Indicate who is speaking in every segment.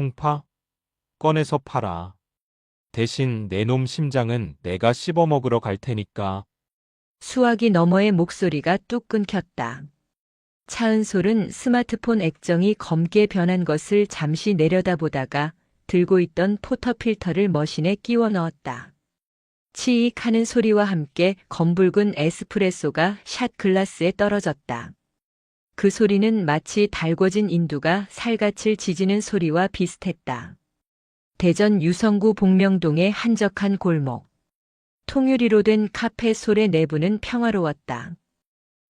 Speaker 1: 콩파? 꺼내서 팔아. 대신 내 놈 심장은 내가 씹어먹으러 갈 테니까.
Speaker 2: 수화기 너머의 목소리가 뚝 끊겼다. 차은솔은 스마트폰 액정이 검게 변한 것을 잠시 내려다보다가 들고 있던 포터 필터를 머신에 끼워 넣었다. 치익 하는 소리와 함께 검붉은 에스프레소가 샷 글라스에 떨어졌다. 그 소리는 마치 달궈진 인두가 살갗을 지지는 소리와 비슷했다. 대전 유성구 복명동의 한적한 골목. 통유리로 된 카페솔의 내부는 평화로웠다.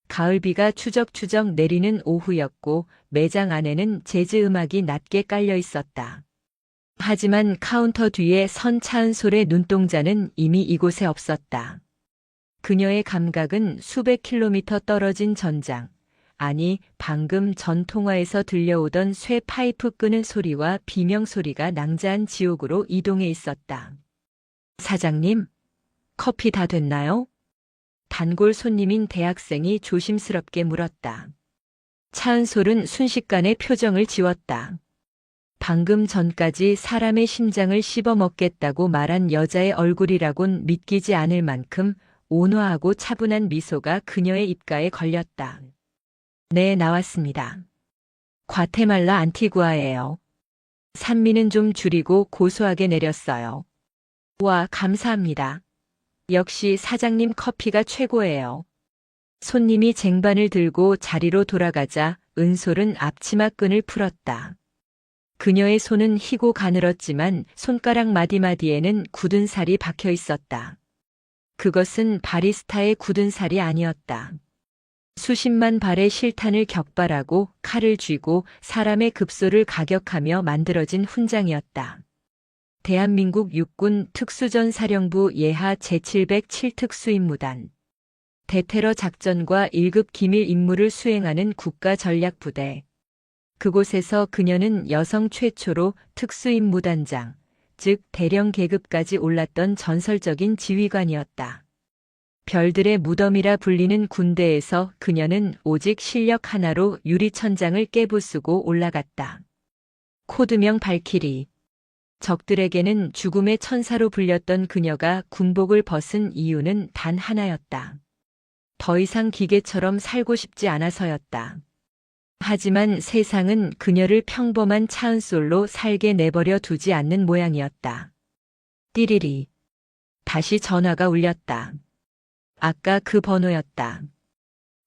Speaker 2: 가을비가 추적추적 내리는 오후였고 매장 안에는 재즈 음악이 낮게 깔려 있었다. 하지만 카운터 뒤에 선 차은솔의 눈동자는 이미 이곳에 없었다. 그녀의 감각은 수백 킬로미터 떨어진 전장, 아니 방금 전 통화에서 들려오던 쇠 파이프 끄는 소리와 비명 소리가 낭자한 지옥으로 이동해 있었다. 사장님, 커피 다 됐나요? 단골 손님인 대학생이 조심스럽게 물었다. 차은솔은 순식간에 표정을 지웠다. 방금 전까지 사람의 심장을 씹어먹겠다고 말한 여자의 얼굴이라곤 믿기지 않을 만큼 온화하고 차분한 미소가 그녀의 입가에 걸렸다. 네, 나왔습니다. 과테말라 안티구아예요. 산미는 좀 줄이고 고소하게 내렸어요. 와, 감사합니다. 역시 사장님 커피가 최고예요. 손님이 쟁반을 들고 자리로 돌아가자 은솔은 앞치마 끈을 풀었다. 그녀의 손은 희고 가늘었지만 손가락 마디마디에는 굳은 살이 박혀 있었다. 그것은 바리스타의 굳은 살이 아니었다. 수십만 발의 실탄을 격발하고 칼을 쥐고 사람의 급소를 가격하며 만들어진 훈장이었다. 대한민국 육군 특수전사령부 예하 제707 특수임무단. 대테러 작전과 1급 기밀 임무를 수행하는 국가전략부대. 그곳에서 그녀는 여성 최초로 특수임무단장, 즉 대령 계급까지 올랐던 전설적인 지휘관이었다. 별들의 무덤이라 불리는 군대에서 그녀는 오직 실력 하나로 유리천장을 깨부수고 올라갔다. 코드명 발키리. 적들에게는 죽음의 천사로 불렸던 그녀가 군복을 벗은 이유는 단 하나였다. 더 이상 기계처럼 살고 싶지 않아서였다. 하지만 세상은 그녀를 평범한 차은솔로 살게 내버려 두지 않는 모양이었다. 띠리리. 다시 전화가 울렸다. 아까 그 번호였다.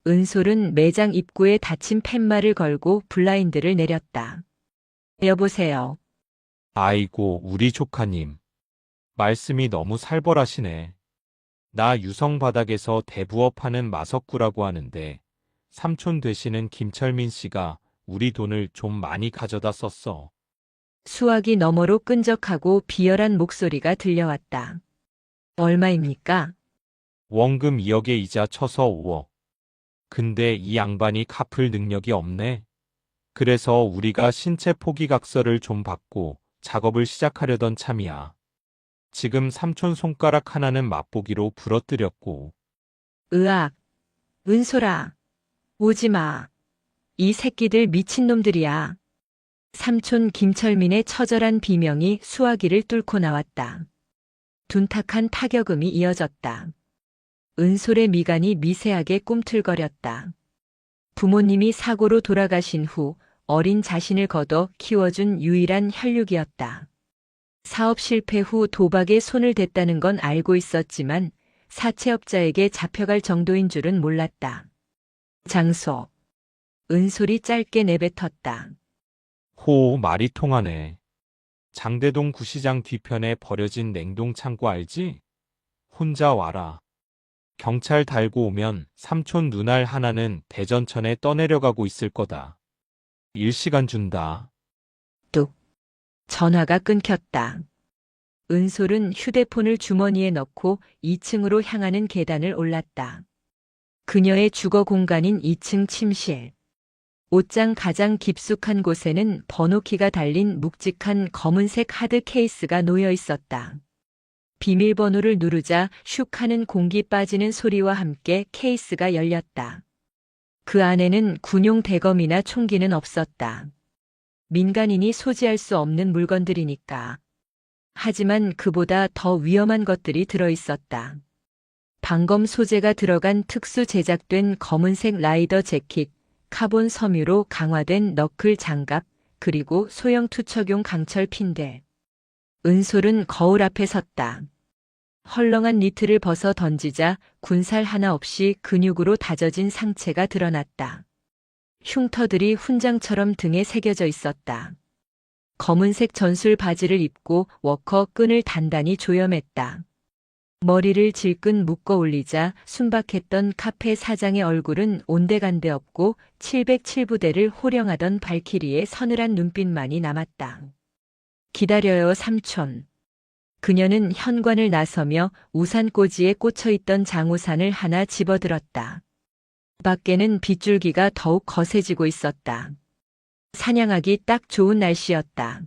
Speaker 2: 은솔은 매장 입구에 닫힌 팻말을 걸고 블라인드를 내렸다. 여보세요.
Speaker 1: 아이고, 우리 조카님. 말씀이 너무 살벌하시네. 나 유성 바닥에서 대부업하는 마석구라고 하는데 삼촌 되시는 김철민 씨가 우리 돈을 좀 많이 가져다 썼어.
Speaker 2: 수화기 너머로 끈적하고 비열한 목소리가 들려왔다. 얼마입니까?
Speaker 1: 원금 2억에 이자 쳐서 5억. 근데 이 양반이 갚을 능력이 없네. 그래서 우리가 신체 포기각서를 좀 받고 작업을 시작하려던 참이야. 지금 삼촌 손가락 하나는 맛보기로 부러뜨렸고.
Speaker 2: 으악. 은솔아. 오지마. 이 새끼들 미친놈들이야. 삼촌 김철민의 처절한 비명이 수화기를 뚫고 나왔다. 둔탁한 타격음이 이어졌다. 은솔의 미간이 미세하게 꿈틀거렸다. 부모님이 사고로 돌아가신 후 어린 자신을 거둬 키워준 유일한 혈육이었다. 사업 실패 후 도박에 손을 댔다는 건 알고 있었지만 사채업자에게 잡혀갈 정도인 줄은 몰랐다. 장소. 은솔이 짧게 내뱉었다.
Speaker 1: 호, 말이 통하네. 장대동 구시장 뒤편에 버려진 냉동창고 알지? 혼자 와라. 경찰 달고 오면 삼촌 눈알 하나는 대전천에 떠내려가고 있을 거다. 일시간 준다.
Speaker 2: 뚝. 전화가 끊겼다. 은솔은 휴대폰을 주머니에 넣고 2층으로 향하는 계단을 올랐다. 그녀의 주거 공간인 2층 침실. 옷장 가장 깊숙한 곳에는 번호키가 달린 묵직한 검은색 하드 케이스가 놓여 있었다. 비밀번호를 누르자 슉 하는 공기 빠지는 소리와 함께 케이스가 열렸다. 그 안에는 군용 대검이나 총기는 없었다. 민간인이 소지할 수 없는 물건들이니까. 하지만 그보다 더 위험한 것들이 들어있었다. 방검 소재가 들어간 특수 제작된 검은색 라이더 재킷, 카본 섬유로 강화된 너클 장갑, 그리고 소형 투척용 강철 핀대. 은솔은 거울 앞에 섰다. 헐렁한 니트를 벗어 던지자 군살 하나 없이 근육으로 다져진 상체가 드러났다. 흉터들이 훈장처럼 등에 새겨져 있었다. 검은색 전술 바지를 입고 워커 끈을 단단히 조염했다. 머리를 질끈 묶어 올리자 순박했던 카페 사장의 얼굴은 온데간데 없고 707부대를 호령하던 발키리의 서늘한 눈빛만이 남았다. 기다려요, 삼촌. 그녀는 현관을 나서며 우산꽂이에 꽂혀있던 장우산을 하나 집어들었다. 밖에는 빗줄기가 더욱 거세지고 있었다. 사냥하기 딱 좋은 날씨였다.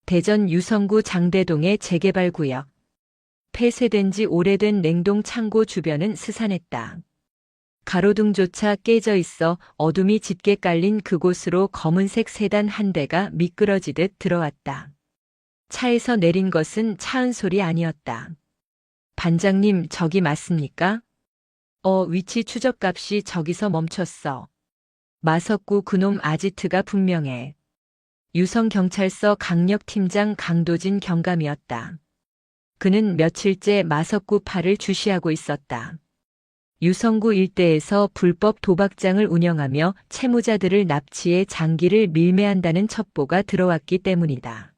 Speaker 2: 대전 유성구 장대동의 재개발 구역. 폐쇄된 지 오래된 냉동 창고 주변은 스산했다. 가로등조차 깨져 있어 어둠이 짙게 깔린 그곳으로 검은색 세단 한 대가 미끄러지듯 들어왔다. 차에서 내린 것은 차은솔이 아니었다. 반장님, 저기 맞습니까? 위치 추적값이 저기서 멈췄어. 마석구 그놈 아지트가 분명해. 유성경찰서 강력팀장 강도진 경감이었다. 그는 며칠째 마석구 파를 주시하고 있었다. 유성구 일대에서 불법 도박장을 운영하며 채무자들을 납치해 장기를 밀매한다는 첩보가 들어왔기 때문이다.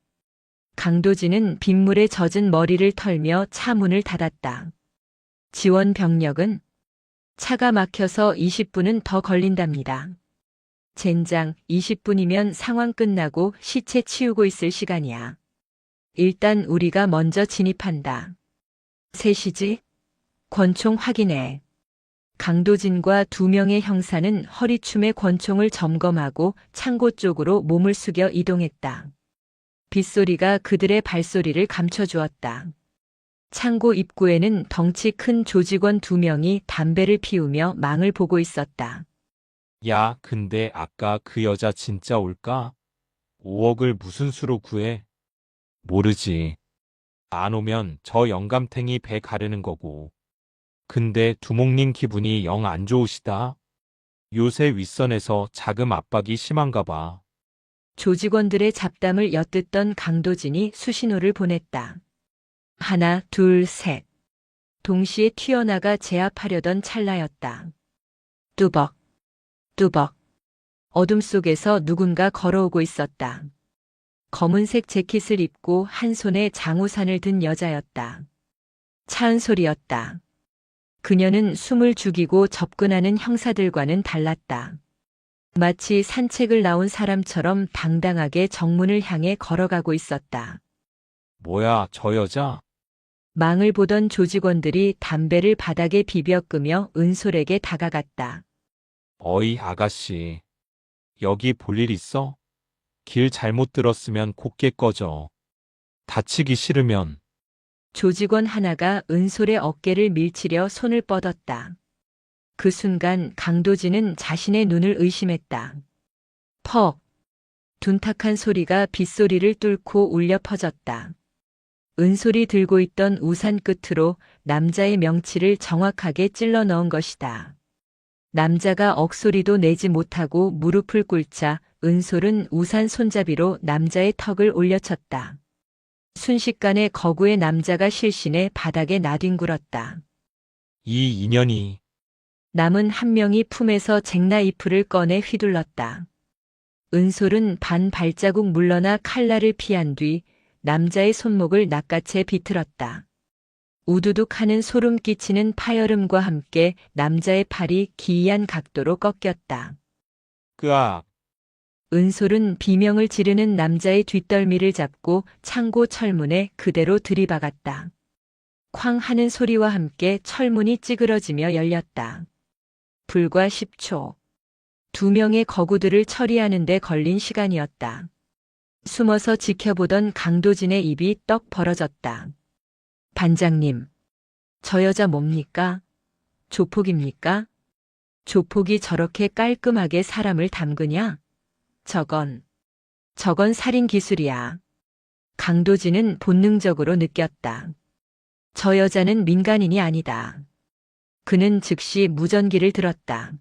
Speaker 2: 강도진은 빗물에 젖은 머리를 털며 차 문을 닫았다. 지원 병력은 차가 막혀서 20분은 더 걸린답니다. 젠장, 20분이면 상황 끝나고 시체 치우고 있을 시간이야. 일단 우리가 먼저 진입한다. 셋이지? 권총 확인해. 강도진과 2명의 형사는 허리춤에 권총을 점검하고 창고 쪽으로 몸을 숙여 이동했다. 빗소리가 그들의 발소리를 감춰주었다. 창고 입구에는 덩치 큰 조직원 2명이 담배를 피우며 망을 보고 있었다.
Speaker 1: 야, 근데 아까 그 여자 진짜 올까? 5억을 무슨 수로 구해? 모르지. 안 오면 저 영감탱이 배 가르는 거고. 근데 두목님 기분이 영 안 좋으시다. 요새 윗선에서 자금 압박이 심한가 봐.
Speaker 2: 조직원들의 잡담을 엿듣던 강도진이 수신호를 보냈다. 하나, 둘, 셋. 동시에 튀어나가 제압하려던 찰나였다. 뚜벅, 뚜벅. 어둠 속에서 누군가 걸어오고 있었다. 검은색 재킷을 입고 한 손에 장우산을 든 여자였다. 차은솔이었다. 그녀는 숨을 죽이고 접근하는 형사들과는 달랐다. 마치 산책을 나온 사람처럼 당당하게 정문을 향해 걸어가고 있었다.
Speaker 1: 뭐야, 저 여자?
Speaker 2: 망을 보던 조직원들이 담배를 바닥에 비벼 끄며 은솔에게 다가갔다.
Speaker 1: 어이, 아가씨. 여기 볼 일 있어? 길 잘못 들었으면 곱게 꺼져. 다치기 싫으면.
Speaker 2: 조직원 하나가 은솔의 어깨를 밀치려 손을 뻗었다. 그 순간 강도진은 자신의 눈을 의심했다. 퍽! 둔탁한 소리가 빗소리를 뚫고 울려 퍼졌다. 은솔이 들고 있던 우산 끝으로 남자의 명치를 정확하게 찔러 넣은 것이다. 남자가 억소리도 내지 못하고 무릎을 꿇자 은솔은 우산 손잡이로 남자의 턱을 올려쳤다. 순식간에 거구의 남자가 실신해 바닥에 나뒹굴었다.
Speaker 1: 이 인연이.
Speaker 2: 남은 한 명이 품에서 잭나이프를 꺼내 휘둘렀다. 은솔은 반 발자국 물러나 칼날을 피한 뒤 남자의 손목을 낚아채 비틀었다. 우두둑 하는 소름 끼치는 파열음과 함께 남자의 팔이 기이한 각도로 꺾였다.
Speaker 1: 끄악.
Speaker 2: 은솔은 비명을 지르는 남자의 뒷덜미를 잡고 창고 철문에 그대로 들이박았다. 쾅 하는 소리와 함께 철문이 찌그러지며 열렸다. 불과 10초. 2명의 거구들을 처리하는 데 걸린 시간이었다. 숨어서 지켜보던 강도진의 입이 떡 벌어졌다. 반장님, 저 여자 뭡니까? 조폭입니까? 조폭이 저렇게 깔끔하게 사람을 담그냐? 저건 저건 살인 기술이야. 강도진은 본능적으로 느꼈다. 저 여자는 민간인이 아니다. 그는 즉시 무전기를 들었다.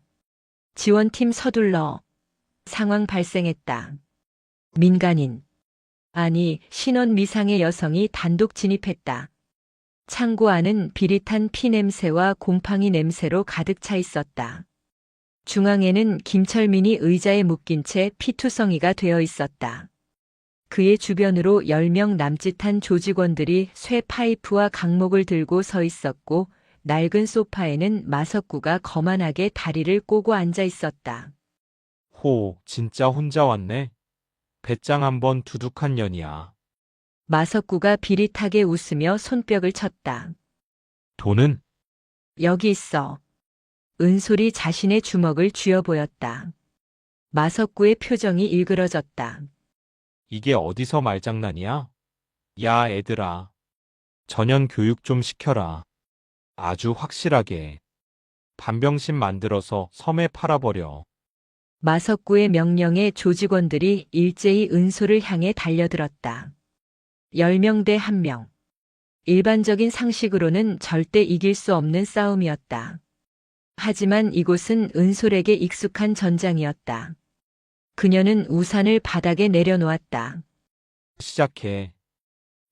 Speaker 2: 지원팀 서둘러. 상황 발생했다. 민간인. 아니, 신원 미상의 여성이 단독 진입했다. 창고 안은 비릿한 피 냄새와 곰팡이 냄새로 가득 차 있었다. 중앙에는 김철민이 의자에 묶인 채 피투성이가 되어 있었다. 그의 주변으로 10명 남짓한 조직원들이 쇠 파이프와 강목을 들고 서 있었고 낡은 소파에는 마석구가 거만하게 다리를 꼬고 앉아 있었다.
Speaker 1: 호, 진짜 혼자 왔네. 배짱 한번 두둑한 년이야.
Speaker 2: 마석구가 비릿하게 웃으며 손뼉을 쳤다.
Speaker 1: 돈은?
Speaker 2: 여기 있어. 은솔이 자신의 주먹을 쥐어 보였다. 마석구의 표정이 일그러졌다.
Speaker 1: 이게 어디서 말장난이야? 야, 애들아. 전연 교육 좀 시켜라. 아주 확실하게. 반병신 만들어서 섬에 팔아버려.
Speaker 2: 마석구의 명령에 조직원들이 일제히 은솔을 향해 달려들었다. 10명 대 1명. 일반적인 상식으로는 절대 이길 수 없는 싸움이었다. 하지만 이곳은 은솔에게 익숙한 전장이었다. 그녀는 우산을 바닥에 내려놓았다.
Speaker 1: 시작해.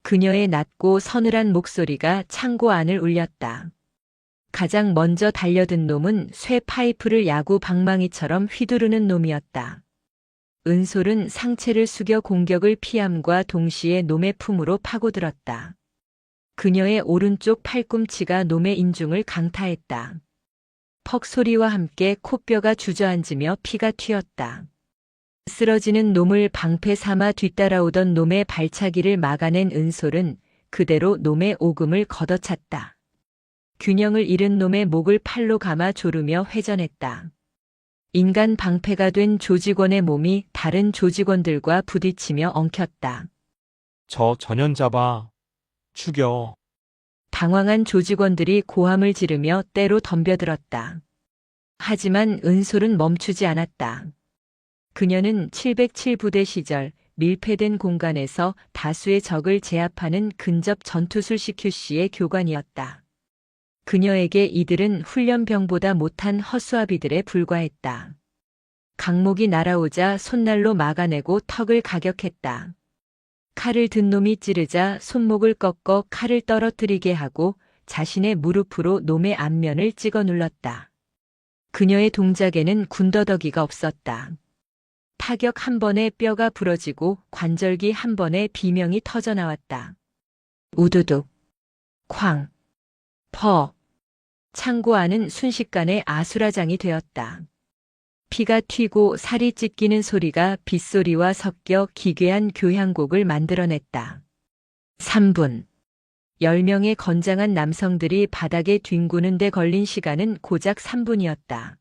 Speaker 2: 그녀의 낮고 서늘한 목소리가 창고 안을 울렸다. 가장 먼저 달려든 놈은 쇠 파이프를 야구 방망이처럼 휘두르는 놈이었다. 은솔은 상체를 숙여 공격을 피함과 동시에 놈의 품으로 파고들었다. 그녀의 오른쪽 팔꿈치가 놈의 인중을 강타했다. 퍽 소리와 함께 코뼈가 주저앉으며 피가 튀었다. 쓰러지는 놈을 방패 삼아 뒤따라오던 놈의 발차기를 막아낸 은솔은 그대로 놈의 오금을 걷어찼다. 균형을 잃은 놈의 목을 팔로 감아 조르며 회전했다. 인간 방패가 된 조직원의 몸이 다른 조직원들과 부딪히며 엉켰다.
Speaker 1: 저 전연 잡아. 죽여.
Speaker 2: 당황한 조직원들이 고함을 지르며 때로 덤벼들었다. 하지만 은솔은 멈추지 않았다. 그녀는 707부대 시절 밀폐된 공간에서 다수의 적을 제압하는 근접 전투술 CQC의 교관이었다. 그녀에게 이들은 훈련병보다 못한 허수아비들에 불과했다. 강목이 날아오자 손날로 막아내고 턱을 가격했다. 칼을 든 놈이 찌르자 손목을 꺾어 칼을 떨어뜨리게 하고 자신의 무릎으로 놈의 앞면을 찍어 눌렀다. 그녀의 동작에는 군더더기가 없었다. 타격 한 번에 뼈가 부러지고 관절기 한 번에 비명이 터져나왔다. 우두둑, 쾅, 퍼. 창고 안은 순식간에 아수라장이 되었다. 피가 튀고 살이 찢기는 소리가 빗소리와 섞여 기괴한 교향곡을 만들어냈다. 3분. 10명의 건장한 남성들이 바닥에 뒹구는 데 걸린 시간은 고작 3분이었다.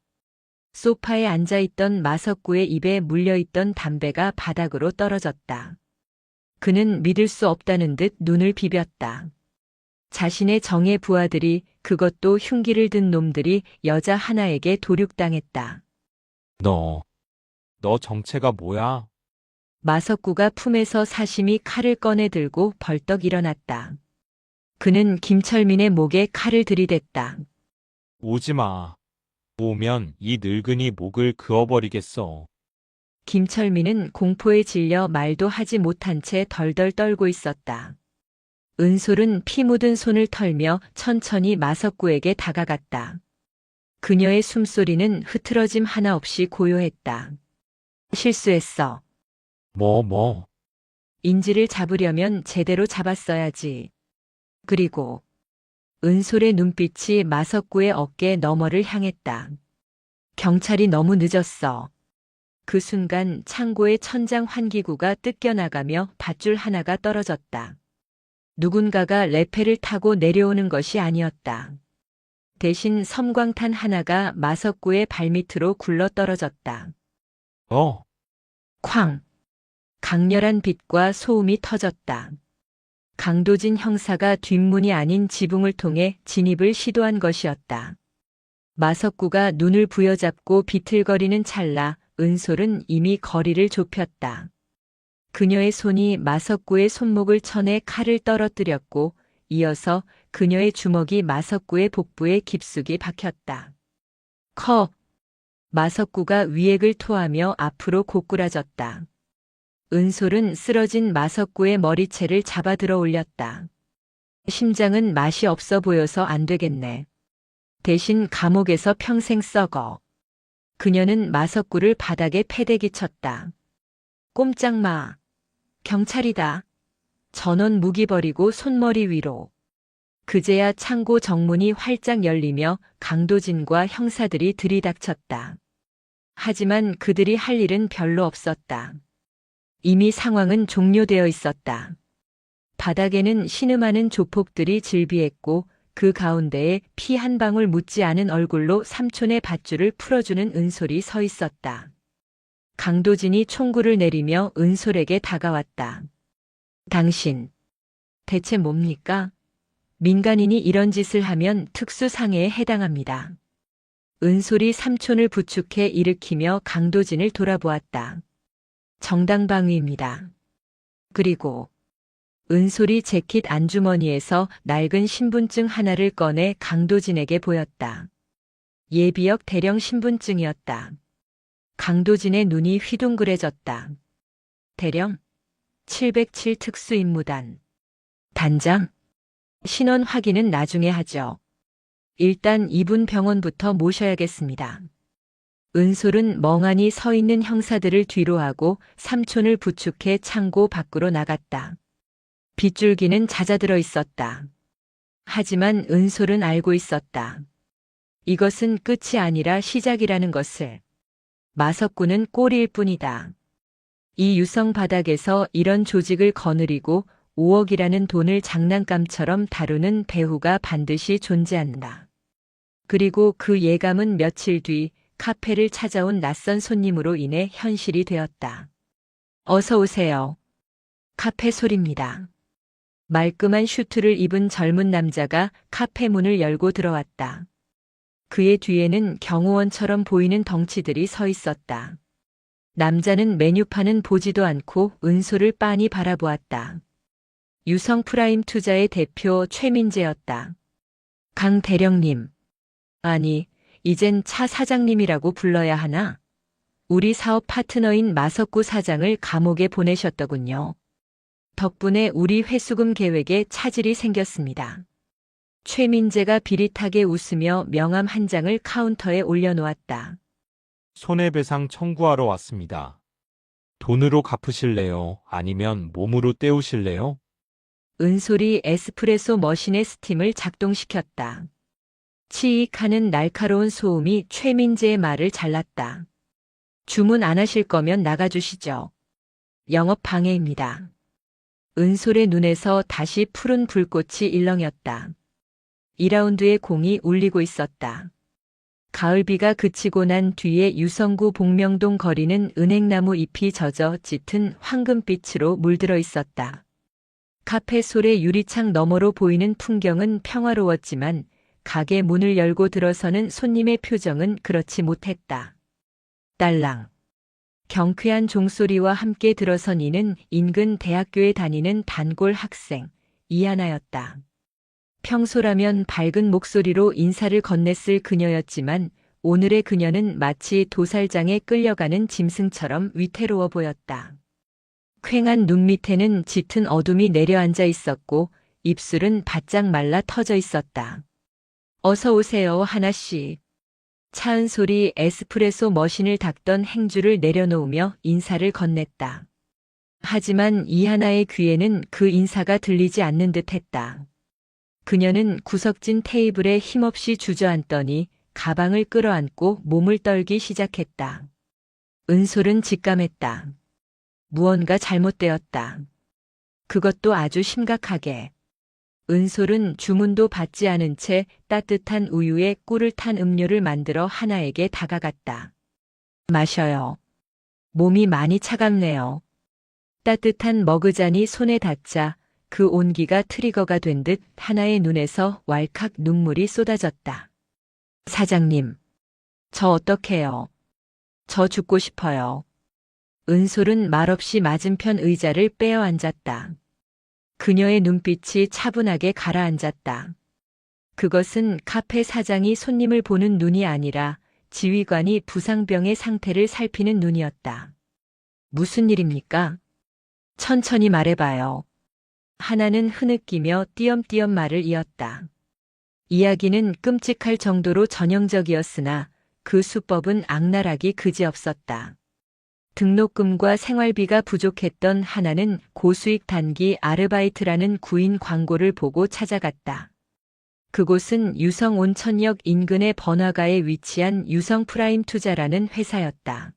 Speaker 2: 소파에 앉아있던 마석구의 입에 물려있던 담배가 바닥으로 떨어졌다. 그는 믿을 수 없다는 듯 눈을 비볐다. 자신의 정예 부하들이, 그것도 흉기를 든 놈들이 여자 하나에게 도륙당했다.
Speaker 1: 너 정체가 뭐야?
Speaker 2: 마석구가 품에서 사심이 칼을 꺼내 들고 벌떡 일어났다. 그는 김철민의 목에 칼을 들이댔다.
Speaker 1: 오지 마. 오면 이 늙은이 목을 그어버리겠어.
Speaker 2: 김철민은 공포에 질려 말도 하지 못한 채 덜덜 떨고 있었다. 은솔은 피 묻은 손을 털며 천천히 마석구에게 다가갔다. 그녀의 숨소리는 흐트러짐 하나 없이 고요했다. 실수했어.
Speaker 1: 뭐.
Speaker 2: 인지를 잡으려면 제대로 잡았어야지. 그리고 은솔의 눈빛이 마석구의 어깨 너머를 향했다. 경찰이 너무 늦었어. 그 순간 창고의 천장 환기구가 뜯겨나가며 밧줄 하나가 떨어졌다. 누군가가 레페를 타고 내려오는 것이 아니었다. 대신 섬광탄 하나가 마석구의 발밑으로 굴러떨어졌다. 쾅! 강렬한 빛과 소음이 터졌다. 강도진 형사가 뒷문이 아닌 지붕을 통해 진입을 시도한 것이었다. 마석구가 눈을 부여잡고 비틀거리는 찰나 은솔은 이미 거리를 좁혔다. 그녀의 손이 마석구의 손목을 쳐내 칼을 떨어뜨렸고 이어서 그녀의 주먹이 마석구의 복부에 깊숙이 박혔다. 커! 마석구가 위액을 토하며 앞으로 고꾸라졌다. 은솔은 쓰러진 마석구의 머리채를 잡아 들어 올렸다. 심장은 맛이 없어 보여서 안 되겠네. 대신 감옥에서 평생 썩어. 그녀는 마석구를 바닥에 패대기 쳤다. 꼼짝 마. 경찰이다. 전원 무기 버리고 손머리 위로. 그제야 창고 정문이 활짝 열리며 강도진과 형사들이 들이닥쳤다. 하지만 그들이 할 일은 별로 없었다. 이미 상황은 종료되어 있었다. 바닥에는 신음하는 조폭들이 질비했고 그 가운데에 피 한 방울 묻지 않은 얼굴로 삼촌의 밧줄을 풀어주는 은솔이 서 있었다. 강도진이 총구를 내리며 은솔에게 다가왔다. 당신, 대체 뭡니까? 민간인이 이런 짓을 하면 특수상해에 해당합니다. 은솔이 삼촌을 부축해 일으키며 강도진을 돌아보았다. 정당방위입니다. 그리고 은솔이 재킷 안주머니에서 낡은 신분증 하나를 꺼내 강도진에게 보였다. 예비역 대령 신분증이었다. 강도진의 눈이 휘둥그레졌다. 대령 707 특수임무단. 단장? 신원 확인은 나중에 하죠. 일단 이분 병원부터 모셔야겠습니다. 은솔은 멍하니 서 있는 형사들을 뒤로하고 삼촌을 부축해 창고 밖으로 나갔다. 빗줄기는 잦아들어 있었다. 하지만 은솔은 알고 있었다. 이것은 끝이 아니라 시작이라는 것을. 마석구는 꼬리일 뿐이다. 이 유성 바닥에서 이런 조직을 거느리고 5억이라는 돈을 장난감처럼 다루는 배후가 반드시 존재한다. 그리고 그 예감은 며칠 뒤 카페를 찾아온 낯선 손님으로 인해 현실이 되었다. 어서 오세요. 카페 소리입니다. 말끔한 슈트를 입은 젊은 남자가 카페 문을 열고 들어왔다. 그의 뒤에는 경호원처럼 보이는 덩치들이 서 있었다. 남자는 메뉴판은 보지도 않고 은솔을 빤히 바라보았다. 유성 프라임 투자의 대표 최민재였다. 강 대령님. 아니, 이젠 차 사장님이라고 불러야 하나? 우리 사업 파트너인 마석구 사장을 감옥에 보내셨더군요. 덕분에 우리 회수금 계획에 차질이 생겼습니다. 최민재가 비릿하게 웃으며 명함 한 장을 카운터에 올려놓았다.
Speaker 1: 손해배상 청구하러 왔습니다. 돈으로 갚으실래요? 아니면 몸으로 때우실래요?
Speaker 2: 은솔이 에스프레소 머신의 스팀을 작동시켰다. 치익하는 날카로운 소음이 최민재의 말을 잘랐다. 주문 안 하실 거면 나가주시죠. 영업 방해입니다. 은솔의 눈에서 다시 푸른 불꽃이 일렁였다. 2라운드의 공이 울리고 있었다. 가을비가 그치고 난 뒤에 유성구 복명동 거리는 은행나무 잎이 젖어 짙은 황금빛으로 물들어 있었다. 카페 솔의 유리창 너머로 보이는 풍경은 평화로웠지만 가게 문을 열고 들어서는 손님의 표정은 그렇지 못했다. 딸랑. 경쾌한 종소리와 함께 들어선 이는 인근 대학교에 다니는 단골 학생 이하나였다. 평소라면 밝은 목소리로 인사를 건넸을 그녀였지만 오늘의 그녀는 마치 도살장에 끌려가는 짐승처럼 위태로워 보였다. 퀭한 눈 밑에는 짙은 어둠이 내려앉아 있었고 입술은 바짝 말라 터져 있었다. 어서 오세요, 하나씨. 차은솔이 에스프레소 머신을 닦던 행주를 내려놓으며 인사를 건넸다. 하지만 이하나의 귀에는 그 인사가 들리지 않는 듯 했다. 그녀는 구석진 테이블에 힘없이 주저앉더니 가방을 끌어안고 몸을 떨기 시작했다. 은솔은 직감했다. 무언가 잘못되었다. 그것도 아주 심각하게. 은솔은 주문도 받지 않은 채 따뜻한 우유에 꿀을 탄 음료를 만들어 하나에게 다가갔다. 마셔요. 몸이 많이 차갑네요. 따뜻한 머그잔이 손에 닿자 그 온기가 트리거가 된 듯 하나의 눈에서 왈칵 눈물이 쏟아졌다. 사장님, 저 어떡해요? 저 죽고 싶어요. 은솔은 말없이 맞은편 의자를 빼어 앉았다. 그녀의 눈빛이 차분하게 가라앉았다. 그것은 카페 사장이 손님을 보는 눈이 아니라 지휘관이 부상병의 상태를 살피는 눈이었다. 무슨 일입니까? 천천히 말해봐요. 하나는 흐느끼며 띄엄띄엄 말을 이었다. 이야기는 끔찍할 정도로 전형적이었으나 그 수법은 악랄하기 그지없었다. 등록금과 생활비가 부족했던 하나는 고수익 단기 아르바이트라는 구인 광고를 보고 찾아갔다. 그곳은 유성 온천역 인근의 번화가에 위치한 유성 프라임 투자라는 회사였다.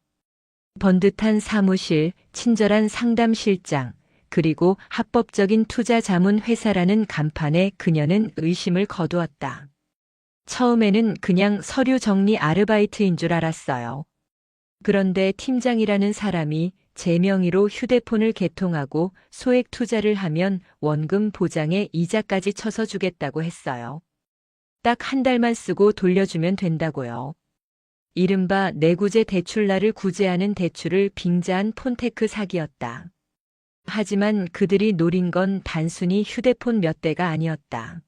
Speaker 2: 번듯한 사무실, 친절한 상담실장, 그리고 합법적인 투자 자문 회사라는 간판에 그녀는 의심을 거두었다. 처음에는 그냥 서류 정리 아르바이트인 줄 알았어요. 그런데 팀장이라는 사람이 제 명의로 휴대폰을 개통하고 소액 투자를 하면 원금 보장에 이자까지 쳐서 주겠다고 했어요. 딱 한 달만 쓰고 돌려주면 된다고요. 이른바 내구재 대출날을 구제하는 대출을 빙자한 폰테크 사기였다. 하지만 그들이 노린 건 단순히 휴대폰 몇 대가 아니었다.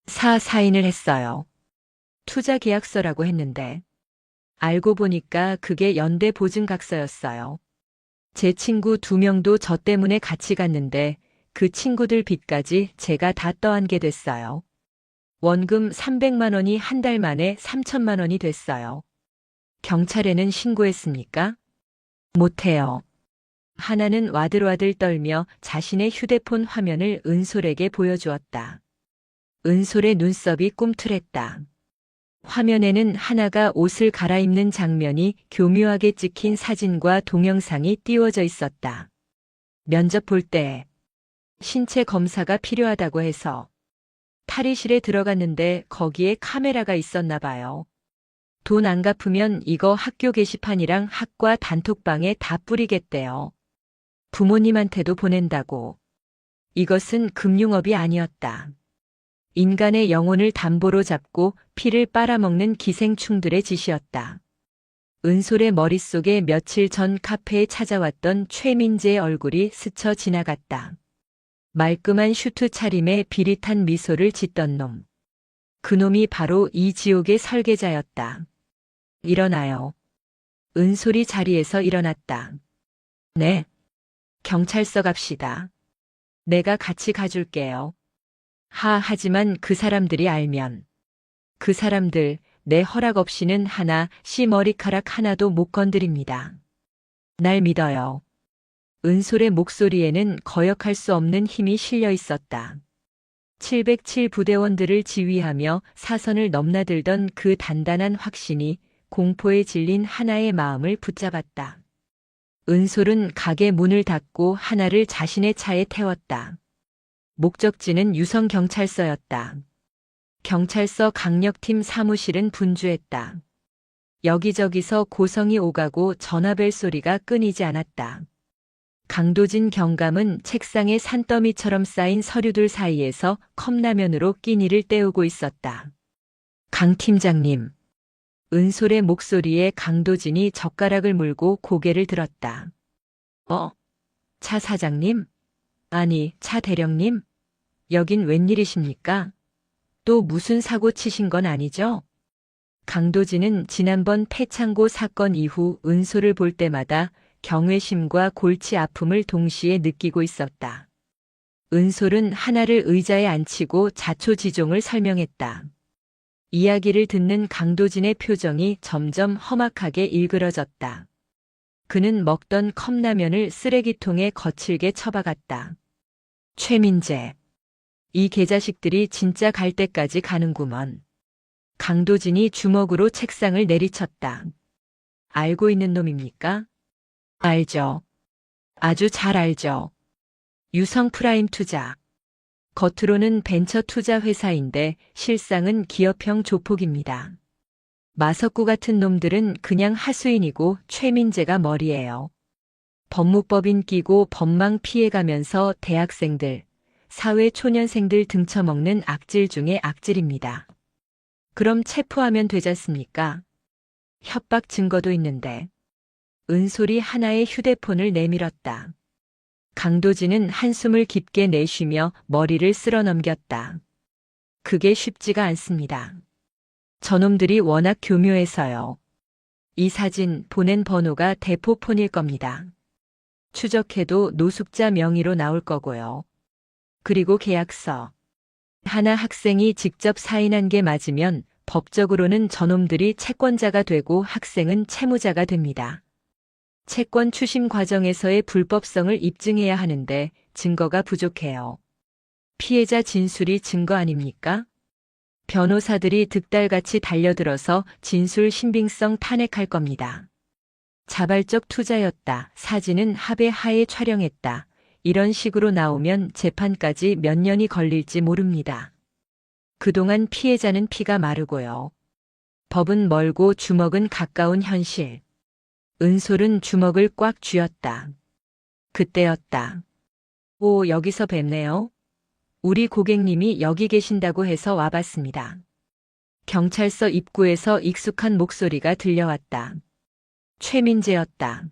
Speaker 2: 사인을 했어요. 투자 계약서라고 했는데 알고 보니까 그게 연대 보증각서였어요. 제 친구 2명도 저 때문에 같이 갔는데 그 친구들 빚까지 제가 다 떠안게 됐어요. 원금 300만 원이 한 달 만에 3천만 원이 됐어요. 경찰에는 신고했습니까? 못해요. 하나는 와들와들 떨며 자신의 휴대폰 화면을 은솔에게 보여주었다. 은솔의 눈썹이 꿈틀했다. 화면에는 하나가 옷을 갈아입는 장면이 교묘하게 찍힌 사진과 동영상이 띄워져 있었다. 면접 볼 때 신체 검사가 필요하다고 해서 탈의실에 들어갔는데 거기에 카메라가 있었나 봐요. 돈 안 갚으면 이거 학교 게시판이랑 학과 단톡방에 다 뿌리겠대요. 부모님한테도 보낸다고. 이것은 금융업이 아니었다. 인간의 영혼을 담보로 잡고 피를 빨아먹는 기생충들의 짓이었다. 은솔의 머릿속에 며칠 전 카페에 찾아왔던 최민재의 얼굴이 스쳐 지나갔다. 말끔한 슈트 차림에 비릿한 미소를 짓던 놈. 그놈이 바로 이 지옥의 설계자였다. 일어나요. 은솔이 자리에서 일어났다. 네. 경찰서 갑시다. 내가 같이 가줄게요. 하지만 그 사람들이 알면. 그 사람들 내 허락 없이는 하나 씨 머리카락 하나도 못 건드립니다. 날 믿어요. 은솔의 목소리에는 거역할 수 없는 힘이 실려 있었다. 707 부대원들을 지휘하며 사선을 넘나들던 그 단단한 확신이 공포에 질린 하나의 마음을 붙잡았다. 은솔은 가게 문을 닫고 하나를 자신의 차에 태웠다. 목적지는 유성경찰서였다. 경찰서 강력팀 사무실은 분주했다. 여기저기서 고성이 오가고 전화벨 소리가 끊이지 않았다. 강도진 경감은 책상에 산더미처럼 쌓인 서류들 사이에서 컵라면으로 끼니를 때우고 있었다. 강 팀장님. 은솔의 목소리에 강도진이 젓가락을 물고 고개를 들었다. 차 사장님? 아니, 차 대령님? 여긴 웬일이십니까? 또 무슨 사고 치신 건 아니죠? 강도진은 지난번 패창고 사건 이후 은솔을 볼 때마다 경외심과 골치 아픔을 동시에 느끼고 있었다. 은솔은 하나를 의자에 앉히고 자초지종을 설명했다. 이야기를 듣는 강도진의 표정이 점점 험악하게 일그러졌다. 그는 먹던 컵라면을 쓰레기통에 거칠게 처박았다. 최민재. 이 개자식들이 진짜 갈 때까지 가는구먼. 강도진이 주먹으로 책상을 내리쳤다. 알고 있는 놈입니까? 알죠. 아주 잘 알죠. 유성 프라임 투자. 겉으로는 벤처 투자 회사인데 실상은 기업형 조폭입니다. 마석구 같은 놈들은 그냥 하수인이고 최민재가 머리예요. 법무법인 끼고 법망 피해가면서 대학생들, 사회 초년생들 등쳐먹는 악질 중에 악질입니다. 그럼 체포하면 되지 않습니까? 협박 증거도 있는데. 은솔이 하나의 휴대폰을 내밀었다. 강도진은 한숨을 깊게 내쉬며 머리를 쓸어 넘겼다. 그게 쉽지가 않습니다. 저놈들이 워낙 교묘해서요. 이 사진 보낸 번호가 대포폰일 겁니다. 추적해도 노숙자 명의로 나올 거고요. 그리고 계약서. 하나 학생이 직접 사인한 게 맞으면 법적으로는 저놈들이 채권자가 되고 학생은 채무자가 됩니다. 채권 추심 과정에서의 불법성을 입증해야 하는데 증거가 부족해요. 피해자 진술이 증거 아닙니까? 변호사들이 득달같이 달려들어서 진술 신빙성 탄핵할 겁니다. 자발적 투자였다. 사진은 합의 하에 촬영했다. 이런 식으로 나오면 재판까지 몇 년이 걸릴지 모릅니다. 그동안 피해자는 피가 마르고요. 법은 멀고 주먹은 가까운 현실. 은솔은 주먹을 꽉 쥐었다. 그때였다. 오, 여기서 뵙네요. 우리 고객님이 여기 계신다고 해서 와봤습니다. 경찰서 입구에서 익숙한 목소리가 들려왔다. 최민재였다.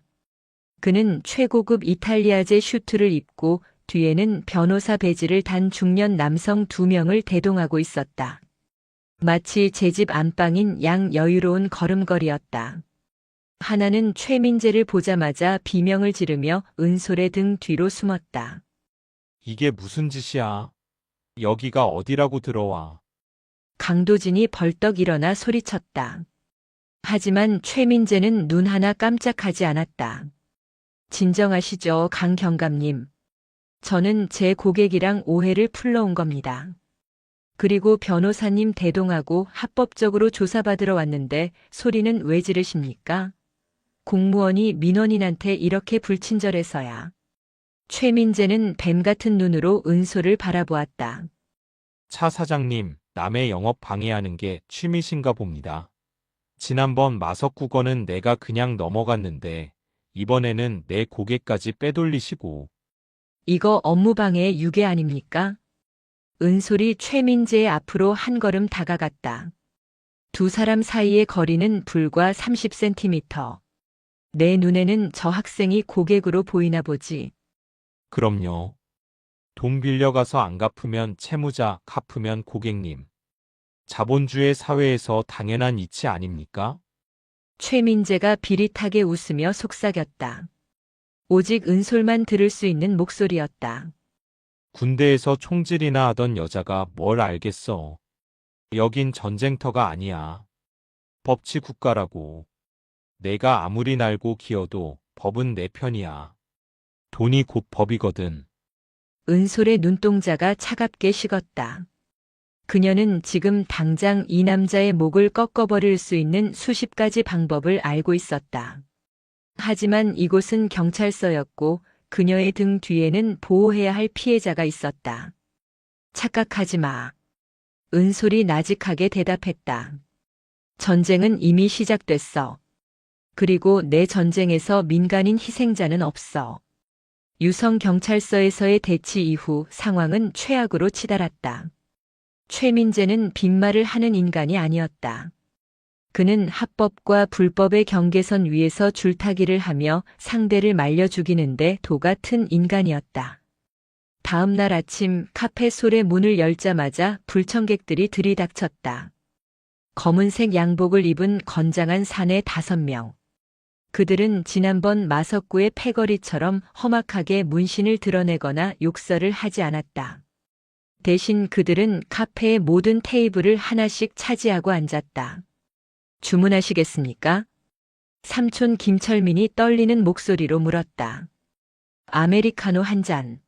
Speaker 2: 그는 최고급 이탈리아제 슈트를 입고 뒤에는 변호사 배지를 단 중년 남성 2명을 대동하고 있었다. 마치 제 집 안방인 양 여유로운 걸음걸이였다. 하나는 최민재를 보자마자 비명을 지르며 은솔의 등 뒤로 숨었다.
Speaker 1: 이게 무슨 짓이야? 여기가 어디라고 들어와?
Speaker 2: 강도진이 벌떡 일어나 소리쳤다. 하지만 최민재는 눈 하나 깜짝하지 않았다. 진정하시죠, 강 경감님. 저는 제 고객이랑 오해를 풀러온 겁니다. 그리고 변호사님 대동하고 합법적으로 조사받으러 왔는데 소리는 왜 지르십니까? 공무원이 민원인한테 이렇게 불친절해서야. 최민재는 뱀 같은 눈으로 은솔을 바라보았다.
Speaker 1: 차 사장님, 남의 영업 방해하는 게 취미신가 봅니다. 지난번 마석국어는 내가 그냥 넘어갔는데 이번에는 내 고개까지 빼돌리시고.
Speaker 2: 이거 업무방해의 유괴 아닙니까? 은솔이 최민재의 앞으로 한 걸음 다가갔다. 두 사람 사이의 거리는 불과 30cm. 내 눈에는 저 학생이 고객으로 보이나 보지.
Speaker 1: 그럼요. 돈 빌려가서 안 갚으면 채무자, 갚으면 고객님. 자본주의 사회에서 당연한 이치 아닙니까?
Speaker 2: 최민재가 비릿하게 웃으며 속삭였다. 오직 은솔만 들을 수 있는 목소리였다.
Speaker 1: 군대에서 총질이나 하던 여자가 뭘 알겠어. 여긴 전쟁터가 아니야. 법치 국가라고. 내가 아무리 날고 기어도 법은 내 편이야. 돈이 곧 법이거든.
Speaker 2: 은솔의 눈동자가 차갑게 식었다. 그녀는 지금 당장 이 남자의 목을 꺾어버릴 수 있는 수십 가지 방법을 알고 있었다. 하지만 이곳은 경찰서였고 그녀의 등 뒤에는 보호해야 할 피해자가 있었다. 착각하지 마. 은솔이 나직하게 대답했다. 전쟁은 이미 시작됐어. 그리고 내 전쟁에서 민간인 희생자는 없어. 유성 경찰서에서의 대치 이후 상황은 최악으로 치달았다. 최민재는 빈말을 하는 인간이 아니었다. 그는 합법과 불법의 경계선 위에서 줄타기를 하며 상대를 말려 죽이는데 도 같은 인간이었다. 다음 날 아침 카페 솔의 문을 열자마자 불청객들이 들이닥쳤다. 검은색 양복을 입은 건장한 사내 5명. 그들은 지난번 마석구의 패거리처럼 험악하게 문신을 드러내거나 욕설을 하지 않았다. 대신 그들은 카페의 모든 테이블을 하나씩 차지하고 앉았다. 주문하시겠습니까? 삼촌 김철민이 떨리는 목소리로 물었다. 아메리카노 한 잔.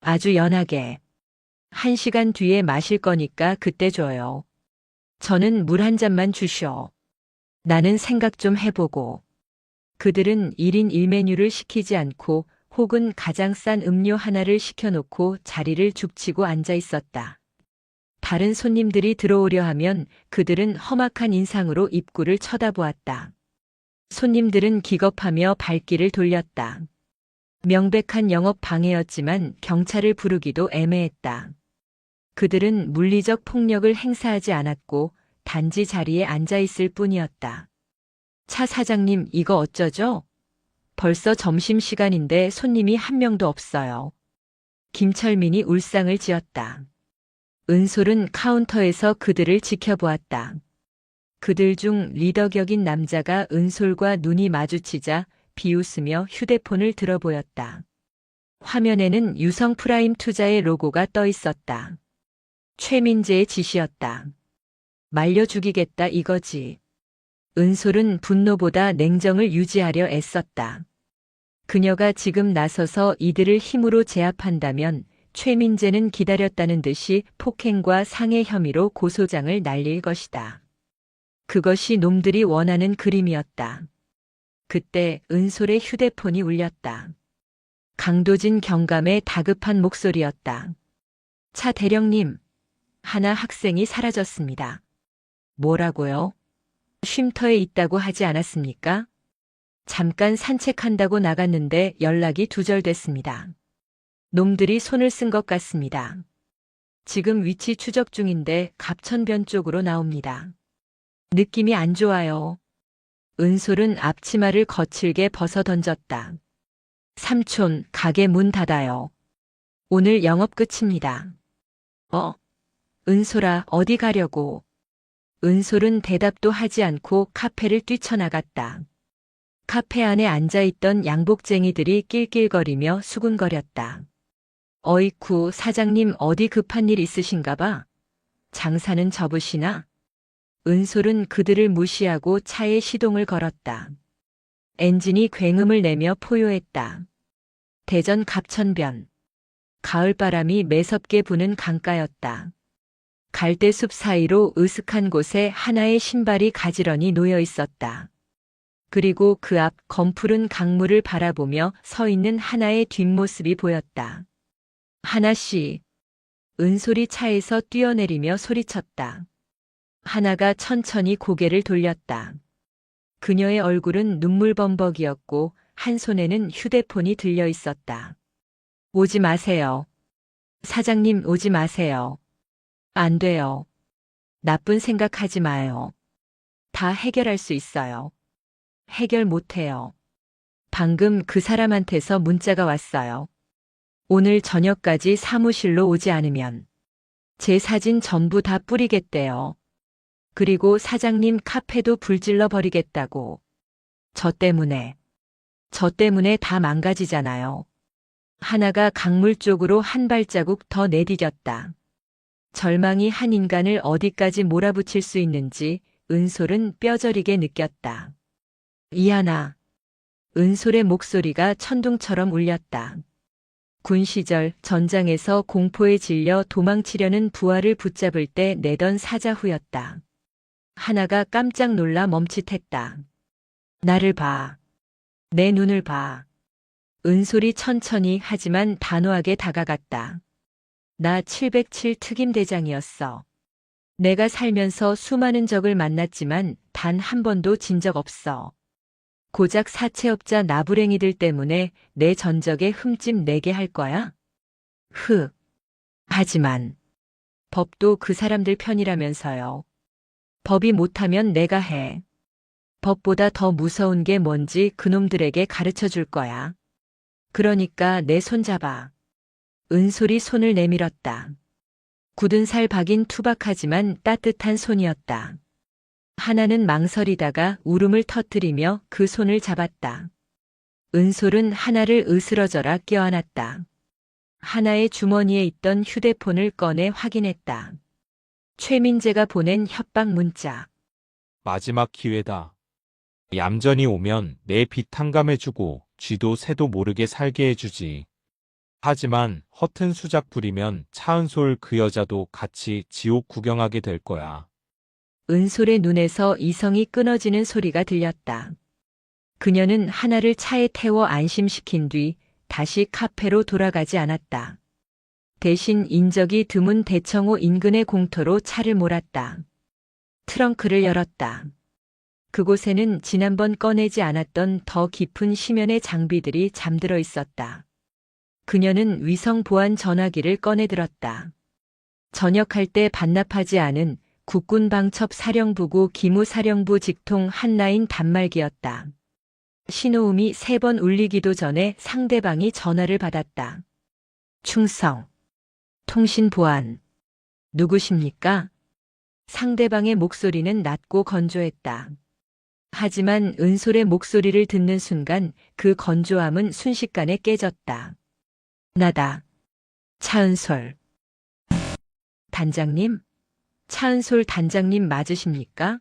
Speaker 2: 아주 연하게. 1시간 뒤에 마실 거니까 그때 줘요. 저는 물 한 잔만 주시오. 나는 생각 좀 해보고. 그들은 1인 1메뉴를 시키지 않고 혹은 가장 싼 음료 하나를 시켜놓고 자리를 죽치고 앉아 있었다. 다른 손님들이 들어오려 하면 그들은 험악한 인상으로 입구를 쳐다보았다. 손님들은 기겁하며 발길을 돌렸다. 명백한 영업 방해였지만 경찰을 부르기도 애매했다. 그들은 물리적 폭력을 행사하지 않았고 단지 자리에 앉아 있을 뿐이었다. 차 사장님, 이거 어쩌죠? 벌써 점심시간인데 손님이 한 명도 없어요. 김철민이 울상을 지었다. 은솔은 카운터에서 그들을 지켜보았다. 그들 중 리더격인 남자가 은솔과 눈이 마주치자 비웃으며 휴대폰을 들어 보였다. 화면에는 유성 프라임 투자의 로고가 떠 있었다. 최민재의 지시였다. 말려 죽이겠다 이거지. 은솔은 분노보다 냉정을 유지하려 애썼다. 그녀가 지금 나서서 이들을 힘으로 제압한다면 최민재는 기다렸다는 듯이 폭행과 상해 혐의로 고소장을 날릴 것이다. 그것이 놈들이 원하는 그림이었다. 그때 은솔의 휴대폰이 울렸다. 강도진 경감의 다급한 목소리였다. 차 대령님, 하나 학생이 사라졌습니다. 뭐라고요? 쉼터에 있다고 하지 않았습니까? 잠깐 산책한다고 나갔는데 연락이 두절됐습니다. 놈들이 손을 쓴 것 같습니다. 지금 위치 추적 중인데 갑천변 쪽으로 나옵니다. 느낌이 안 좋아요. 은솔은 앞치마를 거칠게 벗어 던졌다. 삼촌, 가게 문 닫아요. 오늘 영업 끝입니다. 은솔아, 어디 가려고? 은솔은 대답도 하지 않고 카페를 뛰쳐나갔다. 카페 안에 앉아있던 양복쟁이들이 낄낄거리며 수군거렸다. 어이쿠, 사장님 어디 급한 일 있으신가 봐. 장사는 접으시나? 은솔은 그들을 무시하고 차에 시동을 걸었다. 엔진이 굉음을 내며 포효했다. 대전 갑천변. 가을바람이 매섭게 부는 강가였다. 갈대숲 사이로 으슥한 곳에 하나의 신발이 가지런히 놓여 있었다. 그리고 그 앞 검푸른 강물을 바라보며 서 있는 하나의 뒷모습이 보였다. 하나씨. 은솔이 차에서 뛰어내리며 소리쳤다. 하나가 천천히 고개를 돌렸다. 그녀의 얼굴은 눈물범벅이었고 한 손에는 휴대폰이 들려 있었다. 오지 마세요. 사장님 오지 마세요. 안 돼요. 나쁜 생각하지 마요. 다 해결할 수 있어요. 해결 못해요. 방금 그 사람한테서 문자가 왔어요. 오늘 저녁까지 사무실로 오지 않으면 제 사진 전부 다 뿌리겠대요. 그리고 사장님 카페도 불질러 버리겠다고. 저 때문에 다 망가지잖아요. 하나가 강물 쪽으로 한 발자국 더 내디뎠다. 절망이 한 인간을 어디까지 몰아붙일 수 있는지 은솔은 뼈저리게 느꼈다. 이하나. 은솔의 목소리가 천둥처럼 울렸다. 군 시절 전장에서 공포에 질려 도망치려는 부하를 붙잡을 때 내던 사자후였다. 하나가 깜짝 놀라 멈칫했다. 나를 봐. 내 눈을 봐. 은솔이 천천히 하지만 단호하게 다가갔다. 나 707 특임대장이었어. 내가 살면서 수많은 적을 만났지만 단 한 번도 진 적 없어. 고작 사채업자 나부랭이들 때문에 내 전적에 흠집 내게 할 거야? 하지만 법도 그 사람들 편이라면서요. 법이 못하면 내가 해. 법보다 더 무서운 게 뭔지 그놈들에게 가르쳐 줄 거야. 그러니까 내 손 잡아. 은솔이 손을 내밀었다. 굳은 살 박인 투박하지만 따뜻한 손이었다. 하나는 망설이다가 울음을 터뜨리며 그 손을 잡았다. 은솔은 하나를 으스러져라 껴안았다. 하나의 주머니에 있던 휴대폰을 꺼내 확인했다. 최민재가 보낸 협박 문자.
Speaker 1: 마지막 기회다. 얌전히 오면 내 빚 탕감해주고 쥐도 새도 모르게 살게 해주지. 하지만 허튼 수작 부리면 차은솔 그 여자도 같이 지옥 구경하게 될 거야.
Speaker 2: 은솔의 눈에서 이성이 끊어지는 소리가 들렸다. 그녀는 하나를 차에 태워 안심시킨 뒤 다시 카페로 돌아가지 않았다. 대신 인적이 드문 대청호 인근의 공터로 차를 몰았다. 트렁크를 열었다. 그곳에는 지난번 꺼내지 않았던 더 깊은 심연의 장비들이 잠들어 있었다. 그녀는 위성 보안 전화기를 꺼내들었다. 전역할 때 반납하지 않은 국군방첩 사령부구 기무사령부 직통 한라인 단말기였다. 신호음이 3번 울리기도 전에 상대방이 전화를 받았다. 충성. 통신 보안. 누구십니까? 상대방의 목소리는 낮고 건조했다. 하지만 은솔의 목소리를 듣는 순간 그 건조함은 순식간에 깨졌다. 나다. 차은솔. 단장님? 차은솔 단장님 맞으십니까?